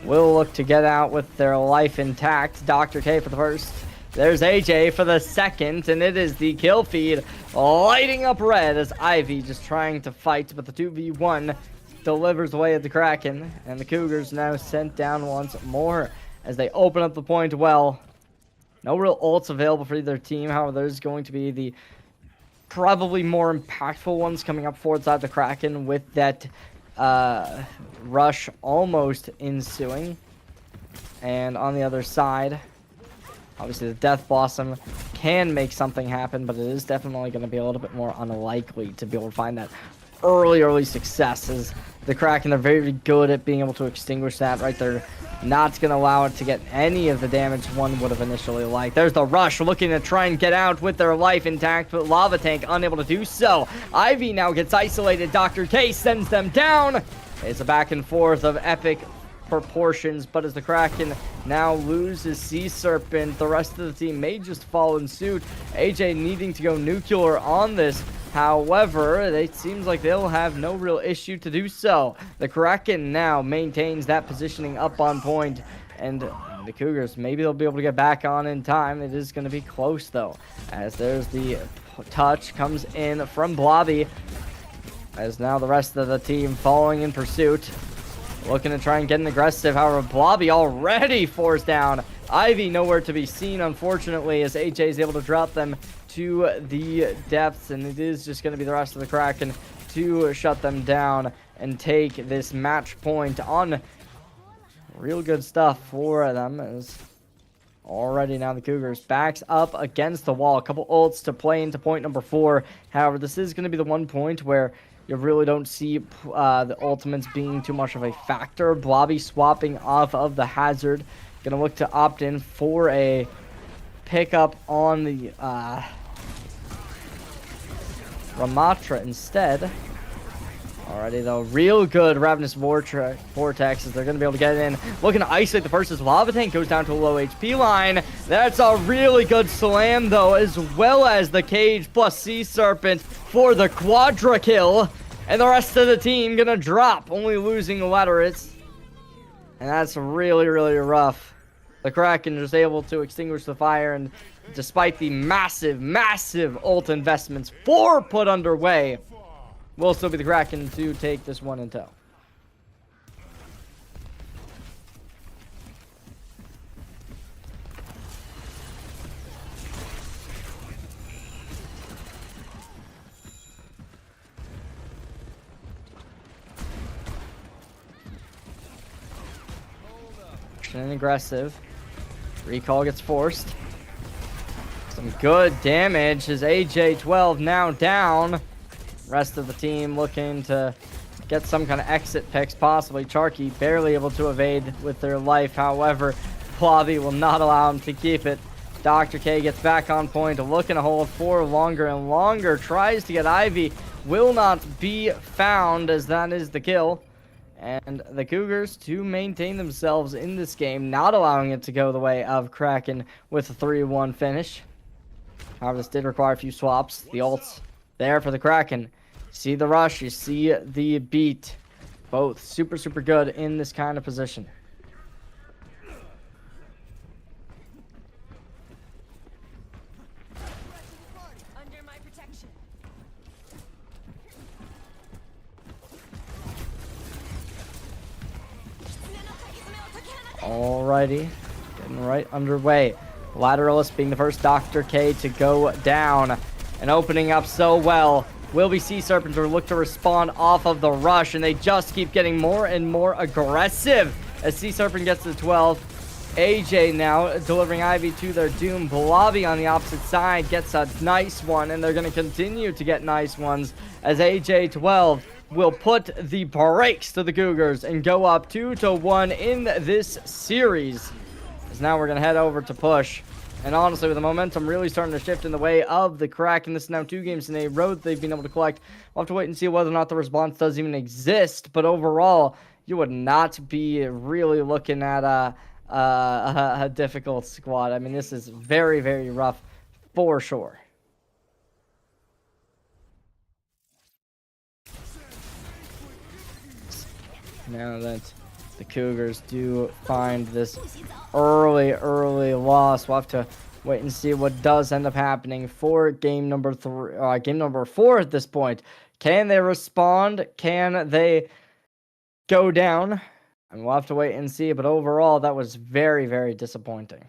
Will look to get out with their life intact. Dr. K for the first. There's AJ for the second, and it is the kill feed lighting up red as Ivy just trying to fight, but the 2v1 delivers away at the Kraken, and the Cougars now sent down once more as they open up the point well. No real ults available for either team. However, there's going to be the probably more impactful ones coming up forward side the Kraken with that rush almost ensuing. And on the other side, obviously the Death Blossom can make something happen, but it is definitely going to be a little bit more unlikely to be able to find that early success, as the Kraken are very good at being able to extinguish that right there. Not going to allow it to get any of the damage one would have initially liked. There's the rush looking to try and get out with their life intact, but Lava Tank unable to do so. Ivy now gets isolated. Dr. K sends them down. It's a back and forth of epic proportions, but as the Kraken now loses Sea Serpent, the rest of the team may just follow in suit. AJ needing to go nuclear on this. However, it seems like they'll have no real issue to do so. The Kraken now maintains that positioning up on point, and the Cougars, maybe they'll be able to get back on in time. It is going to be close, though, as there's the touch comes in from Blobby, as now the rest of the team following in pursuit, looking to try and get an aggressive. However, Blobby already forced down. Ivy nowhere to be seen, unfortunately, as AJ is able to drop them to the depths, and it is just going to be the rest of the Kraken to shut them down and take this match point on. Real good stuff for them, as already now the Cougars backs up against the wall. A couple ults to play into point number 4. However, this is going to be the one point where you really don't see the ultimates being too much of a factor. Blobby swapping off of the hazard. Going to look to opt in for a pickup on the Ramatra instead. Alrighty, though, real good Ravenous Vortex as they're going to be able to get it in. Looking to isolate the first as Lava Tank goes down to a low HP line. That's a really good slam, though, as well as the Cage plus Sea Serpent for the quadra kill. And the rest of the team going to drop, only losing Laterits. And that's really rough. The Kraken just able to extinguish the fire, and despite the massive ult investments, 4 put underway, will still be the Kraken to take this one in tow. action and aggressive. Recall gets forced. Some good damage as AJ12 now down. Rest of the team looking to get some kind of exit picks, possibly. Charky barely able to evade with their life. However, Blobby will not allow him to keep it. Dr. K gets back on point, looking to hold for longer and longer. Tries to get Ivy. Will not be found, as that is the kill. And the Cougars to maintain themselves in this game, not allowing it to go the way of Kraken with a 3-1 finish. However, this did require a few swaps. The ults there for the Kraken. See the rush, you see the beat. Both super, super good in this kind of position. Under my protection. Alrighty, getting right underway. Lateralist being the first Dr. K to go down and opening up so well. Will be Sea Serpents or look to respond off of the rush, and they just keep getting more and more aggressive as Sea Serpent gets to 12. AJ now delivering Ivy to their doom. Blobby on the opposite side gets a nice one, and they're going to continue to get nice ones as AJ12 will put the brakes to the Cougars and go up 2-1 in this series. As now we're going to head over to push. And honestly, with the momentum really starting to shift in the way of the Kraken, this is now 2 games in a row that they've been able to collect. We'll have to wait and see whether or not the response does even exist. But overall, you would not be really looking at a difficult squad. I mean, this is very, very rough for sure. Now that the Cougars do find this early loss, we'll have to wait and see what does end up happening for game number 4 at this point. Can they respond? Can they go down? And we'll have to wait and see, but overall, that was very, very disappointing.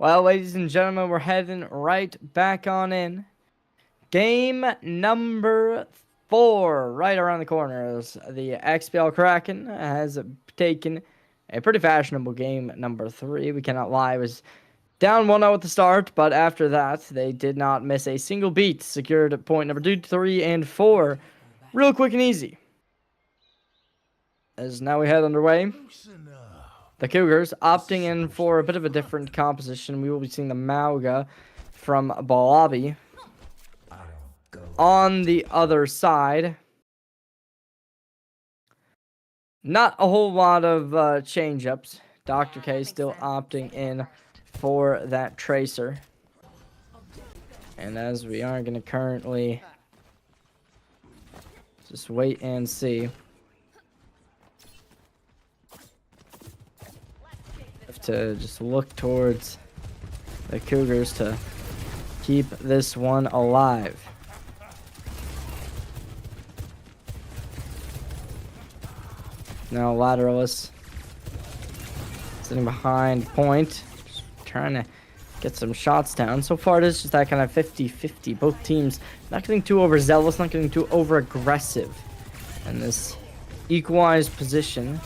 Well, ladies and gentlemen, we're heading right back on in. Game number 4, right around the corner. The XPL Kraken has taken a pretty fashionable game number 3. We cannot lie, it was down 1-0 at the start, but after that, they did not miss a single beat. Secured point number 2, 3, and 4 real quick and easy. As now we head underway. The Cougars opting in for a bit of a different composition. We will be seeing the Mauga from Balabi. On the other side, not a whole lot of change-ups. Dr. K still opting in for that Tracer. And as we are going to currently just wait and see. Have to just look towards the Cougars to keep this one alive. Now Lateralus sitting behind point, just trying to get some shots down. So far it is just that kind of 50-50. Both teams not getting too overzealous, not getting too over-aggressive. And this equalized position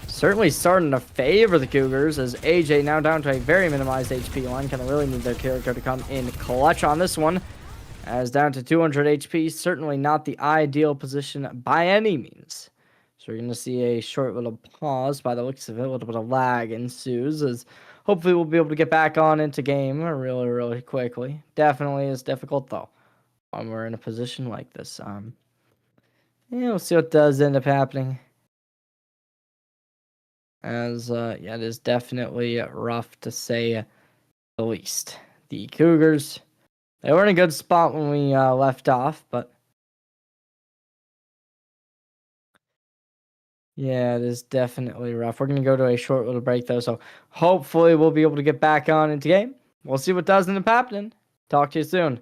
certainly starting to favor the Cougars, as AJ now down to a very minimized HP line. Kind of really need their character to come in clutch on this one. As down to 200 HP, certainly not the ideal position by any means. So we're going to see a short little pause. By the looks of it, a little bit of lag ensues, as hopefully we'll be able to get back on into game really quickly. Definitely is difficult, though, when we're in a position like this. Yeah, we'll see what does end up happening. As, yeah, it is definitely rough to say the least. The Cougars, they were in a good spot when we left off, but yeah, it is definitely rough. We're going to go to a short little break, though, so hopefully we'll be able to get back on into game. We'll see what does end up happening. Talk to you soon.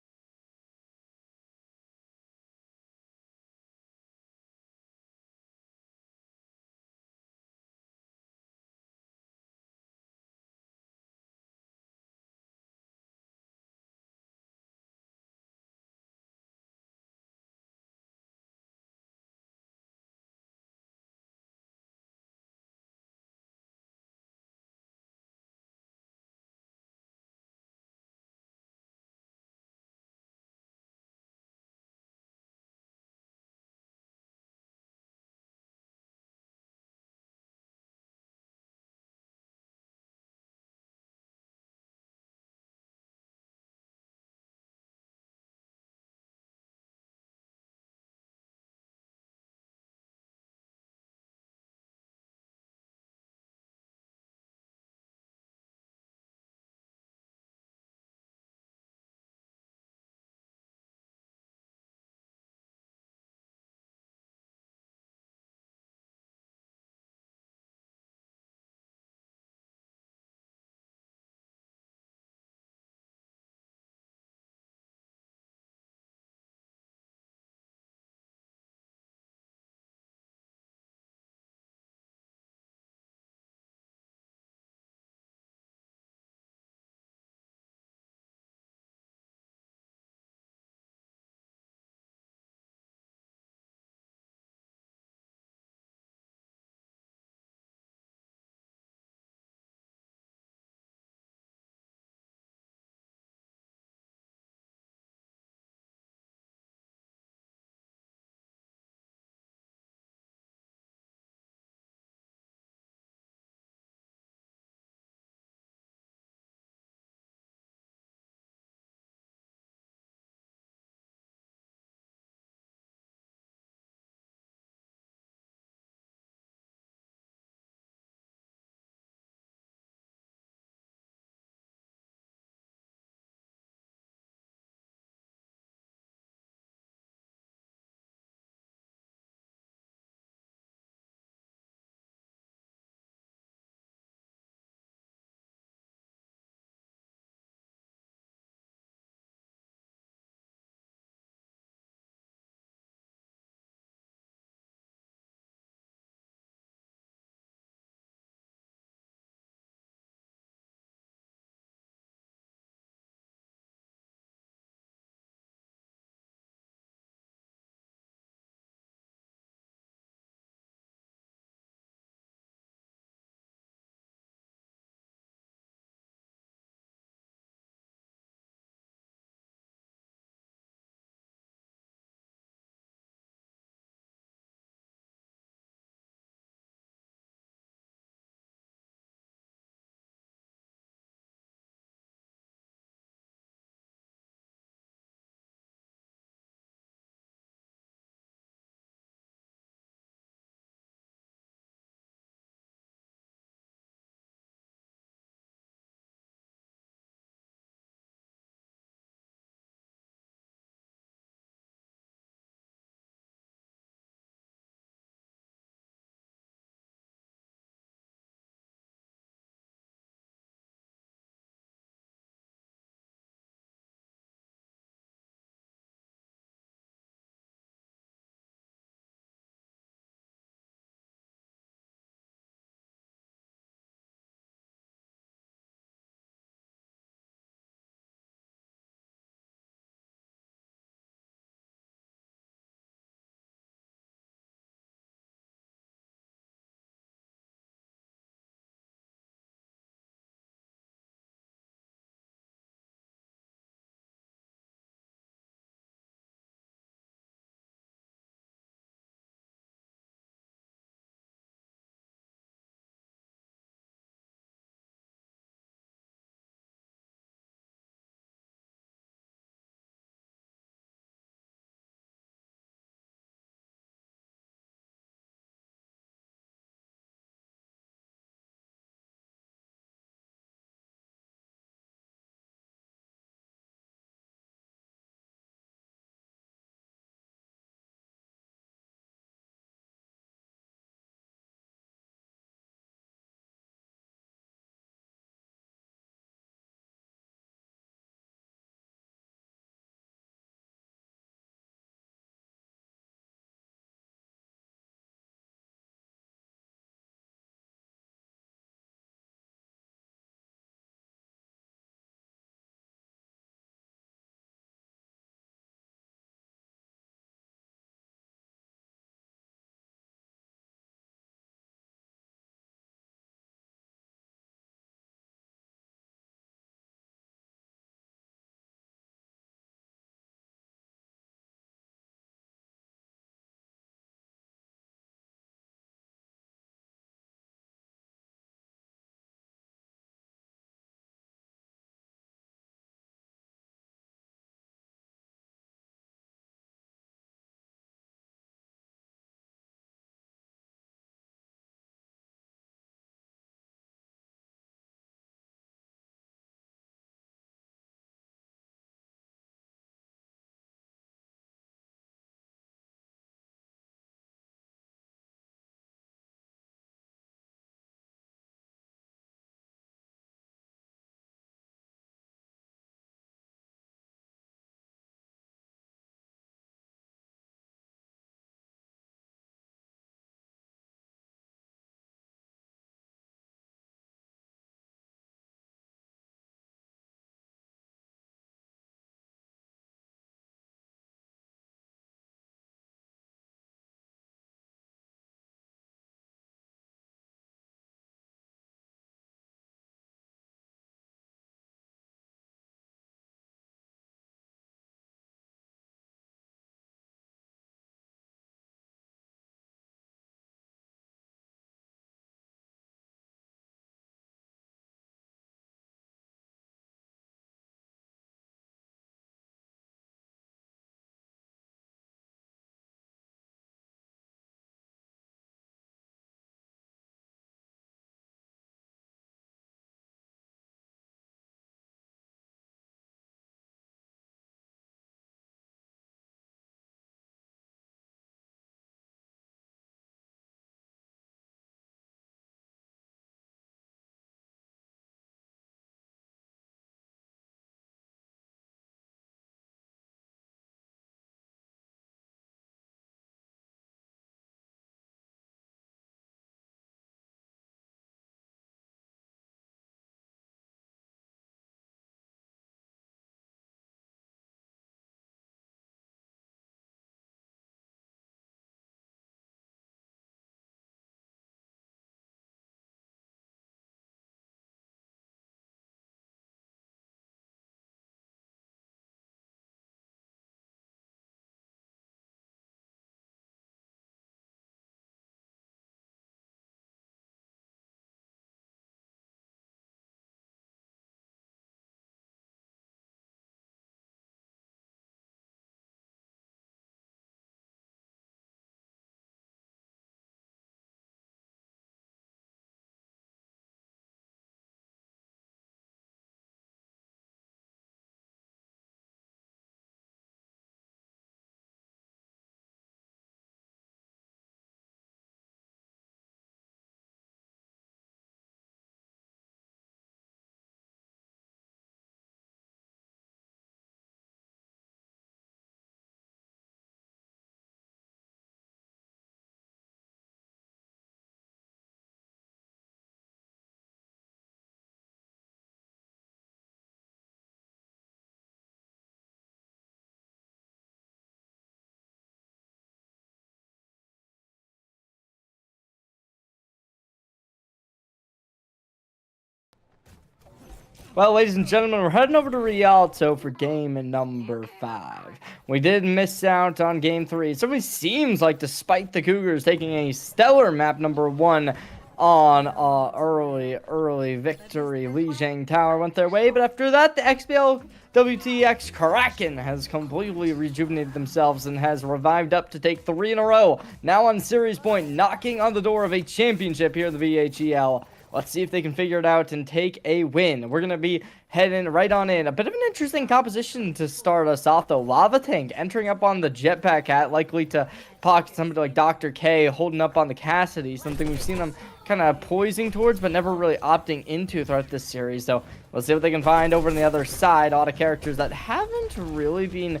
Well, ladies and gentlemen, we're heading over to Rialto for game number 5. We did miss out on game 3. It certainly seems like, despite the Cougars taking a stellar map number 1 on early victory, Lijiang Tower went their way. But after that, the XPL-WTX Kraken has completely rejuvenated themselves and has revived up to take 3 in a row. Now on series point, knocking on the door of a championship here at the VHEL. Let's see if they can figure it out and take a win. We're going to be heading right on in. A bit of an interesting composition to start us off, though. Lava Tank entering up on the Jetpack Hat, likely to pocket somebody like Dr. K, holding up on the Cassidy, something we've seen them kind of poising towards, but never really opting into throughout this series. So let's see what they can find over on the other side. A lot of characters that haven't really been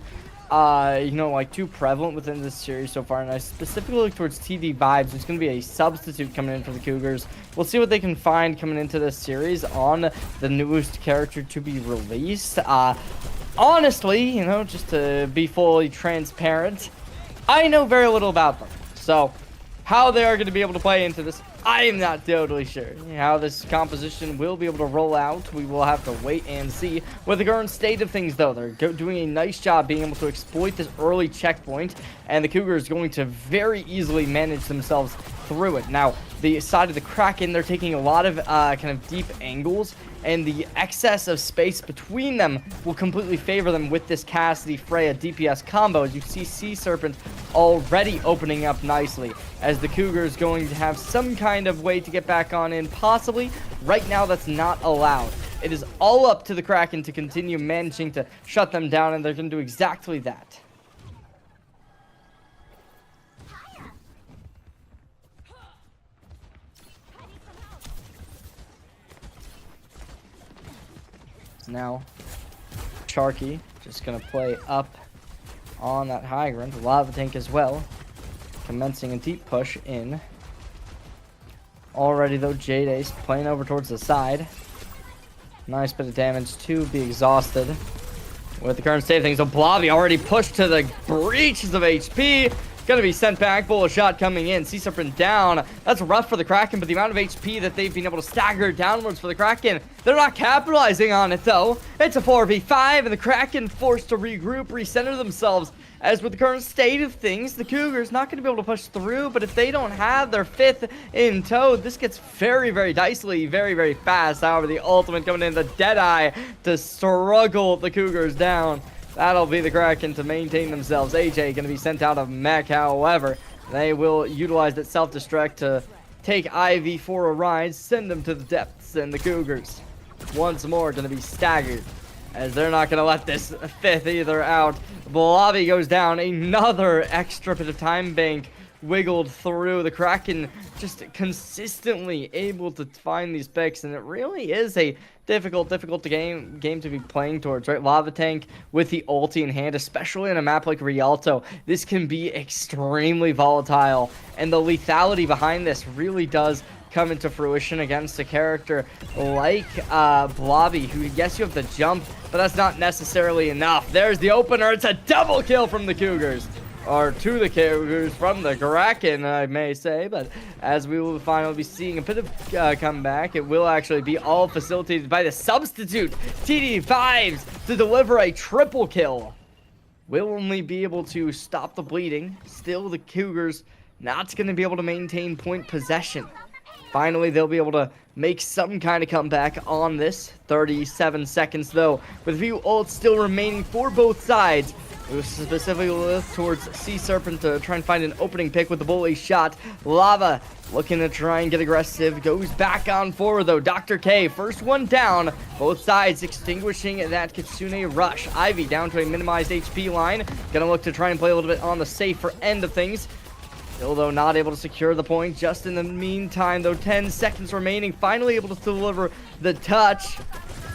like too prevalent within this series so far, and I specifically look towards TD Vibes, who's going to be a substitute coming in for the Cougars. We'll see what they can find coming into this series on the newest character to be released. Honestly, just to be fully transparent, I know very little about them, so how they are going to be able to play into this, I am not totally sure. How this composition will be able to roll out, we will have to wait and see. With the current state of things, though, they're doing a nice job being able to exploit this early checkpoint, and the Cougars going to very easily manage themselves through it. Now, the side of the Kraken, they're taking a lot of kind of deep angles, and the excess of space between them will completely favor them with this Cassidy Freya DPS combo. As you see Sea Serpent already opening up nicely, as the Cougars going to have some kind of way to get back on in, possibly. Right now, that's not allowed. It is all up to the Kraken to continue managing to shut them down, and they're going to do exactly that. Now Sharky just gonna play up on that high ground. Lava Tank as well, commencing a deep push in. Already though, Jade Ace playing over towards the side. Nice bit of damage to be exhausted. With the current state of things, so Blobby already pushed to the breaches of HP. Gonna be sent back. Bullet shot coming in. Sea Serpent down. That's rough for the Kraken, but the amount of HP that they've been able to stagger downwards for the Kraken, they're not capitalizing on it, though. It's a 4v5, and the Kraken forced to regroup, recenter themselves. As with the current state of things, the Cougars not going to be able to push through, but if they don't have their 5th in tow, this gets very, very dicey, very, very fast. However, the ultimate coming in, the Deadeye to struggle the Cougars down. That'll be the Kraken to maintain themselves. AJ going to be sent out of mech, however. They will utilize that self-destruct to take Ivy for a ride, send them to the depths, and the Cougars once more going to be staggered, as they're not going to let this 5th either out. Blobby goes down. Another extra bit of time bank wiggled through. The Kraken just consistently able to find these picks, and it really is a difficult game to be playing towards, right? Lava Tank with the ulti in hand, especially in a map like Rialto, this can be extremely volatile, and the lethality behind this really does come into fruition against a character like Blobby, who, yes, you have the jump, but that's not necessarily enough. There's the opener. It's a double kill from the Cougars. Or to the Cougars from the Kraken, I may say, but as we will finally be seeing a bit of comeback, it will actually be all facilitated by the substitute TD Vibes to deliver a triple kill. Will only be able to stop the bleeding. Still, the Cougars not going to be able to maintain point possession. Finally, they'll be able to make some kind of comeback on this. 37 seconds, though, with a few ults still remaining for both sides. We specifically look towards Sea Serpent to try and find an opening pick with the bully shot. Lava looking to try and get aggressive. Goes back on forward, though. Dr. K, first one down. Both sides extinguishing that Kitsune rush. Ivy down to a minimized HP line. Gonna look to try and play a little bit on the safer end of things. Still, though, not able to secure the point. Just in the meantime, though, 10 seconds remaining. Finally able to deliver the touch.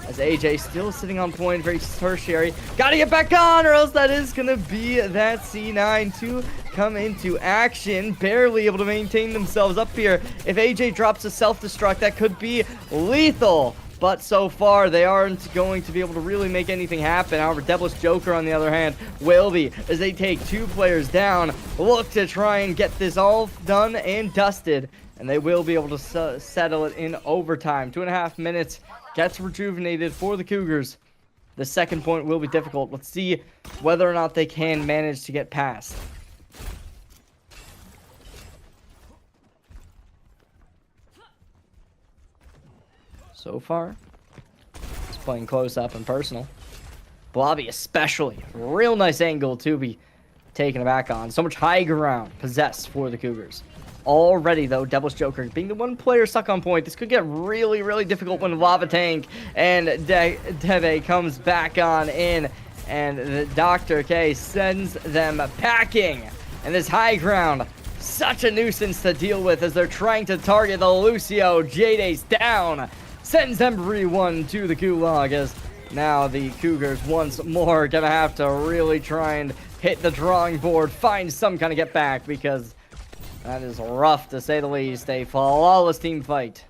As AJ still sitting on point, very tertiary. Gotta get back on, or else that is gonna be that C9 to come into action. Barely able to maintain themselves up here. If AJ drops a self-destruct, that could be lethal. But so far, they aren't going to be able to really make anything happen. However, Devilish Joker, on the other hand, will be, as they take 2 players down. Look to try and get this all done and dusted. And they will be able to settle it in overtime. 2.5 minutes gets rejuvenated for the Cougars. The second point will be difficult. Let's see whether or not they can manage to get past. So far, it's playing close up and personal. Blobby especially. Real nice angle to be taken aback on. So much high ground possessed for the Cougars. Already, though, Devil's Joker being the one player stuck on point. This could get really, really difficult when Lava Tank and Deve comes back on in. And the Dr. K sends them packing. And this high ground, such a nuisance to deal with as they're trying to target the Lucio. J-Day's down. Sends everyone to the gulag as now the Cougars once more gonna have to really try and hit the drawing board, find some kind of get back, because that is rough to say the least. A flawless team fight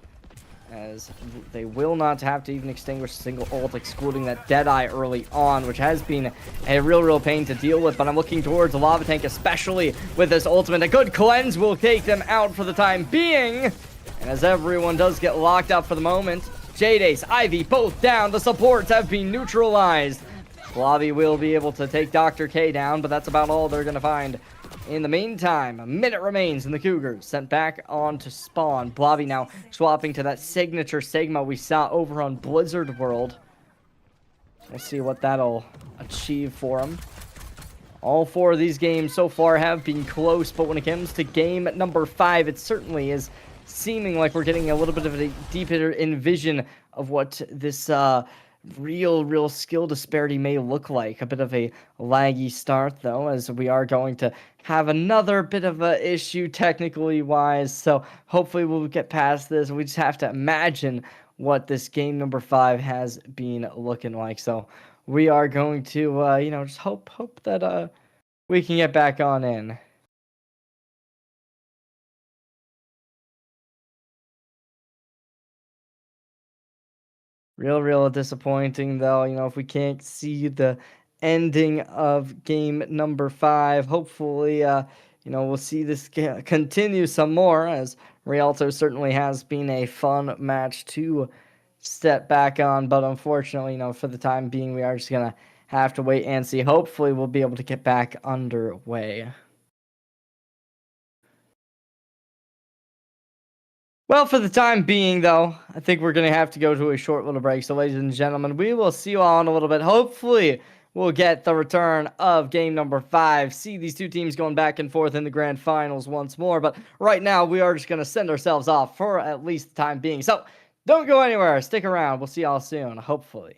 as they will not have to even extinguish a single ult, excluding that Deadeye early on, which has been a real pain to deal with. But I'm looking towards the Lava Tank, especially with this ultimate. A good cleanse will take them out for the time being. And as everyone does get locked up for the moment, J-Days, Ivy, both down. The supports have been neutralized. Blobby will be able to take Dr. K down, but that's about all they're going to find. In the meantime, a minute remains, and the Cougars sent back on to spawn. Blobby now swapping to that signature Sigma we saw over on Blizzard World. We'll see what that'll achieve for him. All four of these games so far have been close, but when it comes to game number 5, it certainly is seeming like we're getting a little bit of a deeper vision of what this real skill disparity may look like. A bit of a laggy start, though, as we are going to have another bit of a issue technically wise, so hopefully we'll get past this. We just have to imagine what this game number 5 has been looking like. So we are going to just hope that we can get back on in. Real disappointing, though, if we can't see the ending of game number 5. Hopefully, we'll see this continue some more, as Rialto certainly has been a fun match to step back on. But unfortunately, for the time being, we are just going to have to wait and see. Hopefully, we'll be able to get back underway. Well, for the time being, though, I think we're going to have to go to a short little break. So, ladies and gentlemen, we will see you all in a little bit. Hopefully, we'll get the return of game number 5. See these two teams going back and forth in the grand finals once more. But right now, we are just going to send ourselves off for at least the time being. So, don't go anywhere. Stick around. We'll see y'all soon, hopefully.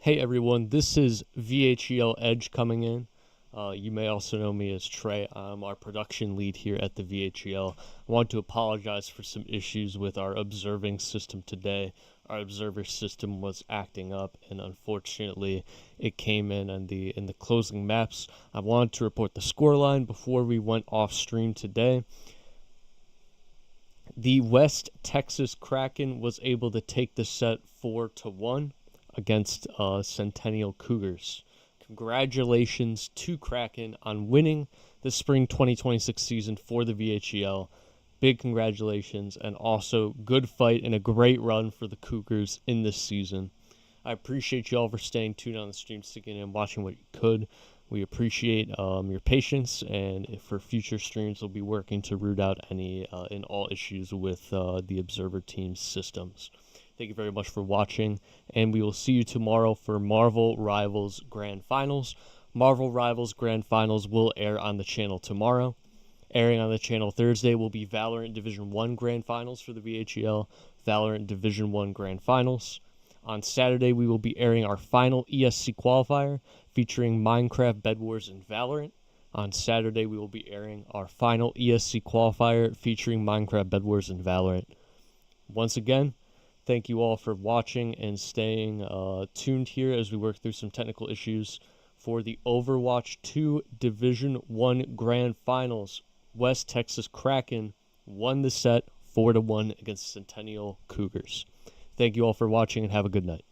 Hey everyone, this is VHEL Edge coming in. You may also know me as Trey. I'm our production lead here at the VHEL. I want to apologize for some issues with our observing system today. Our observer system was acting up, and unfortunately, it came in the closing maps. I wanted to report the scoreline before we went off stream today. The West Texas Kraken was able to take the set 4-1 against CEN-TN Cougars. Congratulations to Kraken on winning the spring 2026 season for the VHEL. Big congratulations, and also good fight and a great run for the Cougars in this season. I appreciate you all for staying tuned on the stream, sticking in and watching what you could. We appreciate your patience, and if for future streams, we'll be working to root out any and all issues with the Observer team's systems. Thank you very much for watching, and we will see you tomorrow for Marvel Rivals Grand Finals. Marvel Rivals Grand Finals will air on the channel tomorrow. Airing on the channel Thursday will be Valorant Division 1 Grand Finals for the VHEL, Valorant Division 1 Grand Finals. On Saturday, we will be airing our final ESC qualifier featuring Minecraft, Bed Wars, and Valorant. On Saturday, we will be airing our final ESC qualifier featuring Minecraft, Bed Wars, and Valorant. Once again, thank you all for watching and staying tuned here as we work through some technical issues for the Overwatch 2 Division 1 Grand Finals. West Texas Kraken won the set 4-1 against CEN-TN Cougars. Thank you all for watching and have a good night.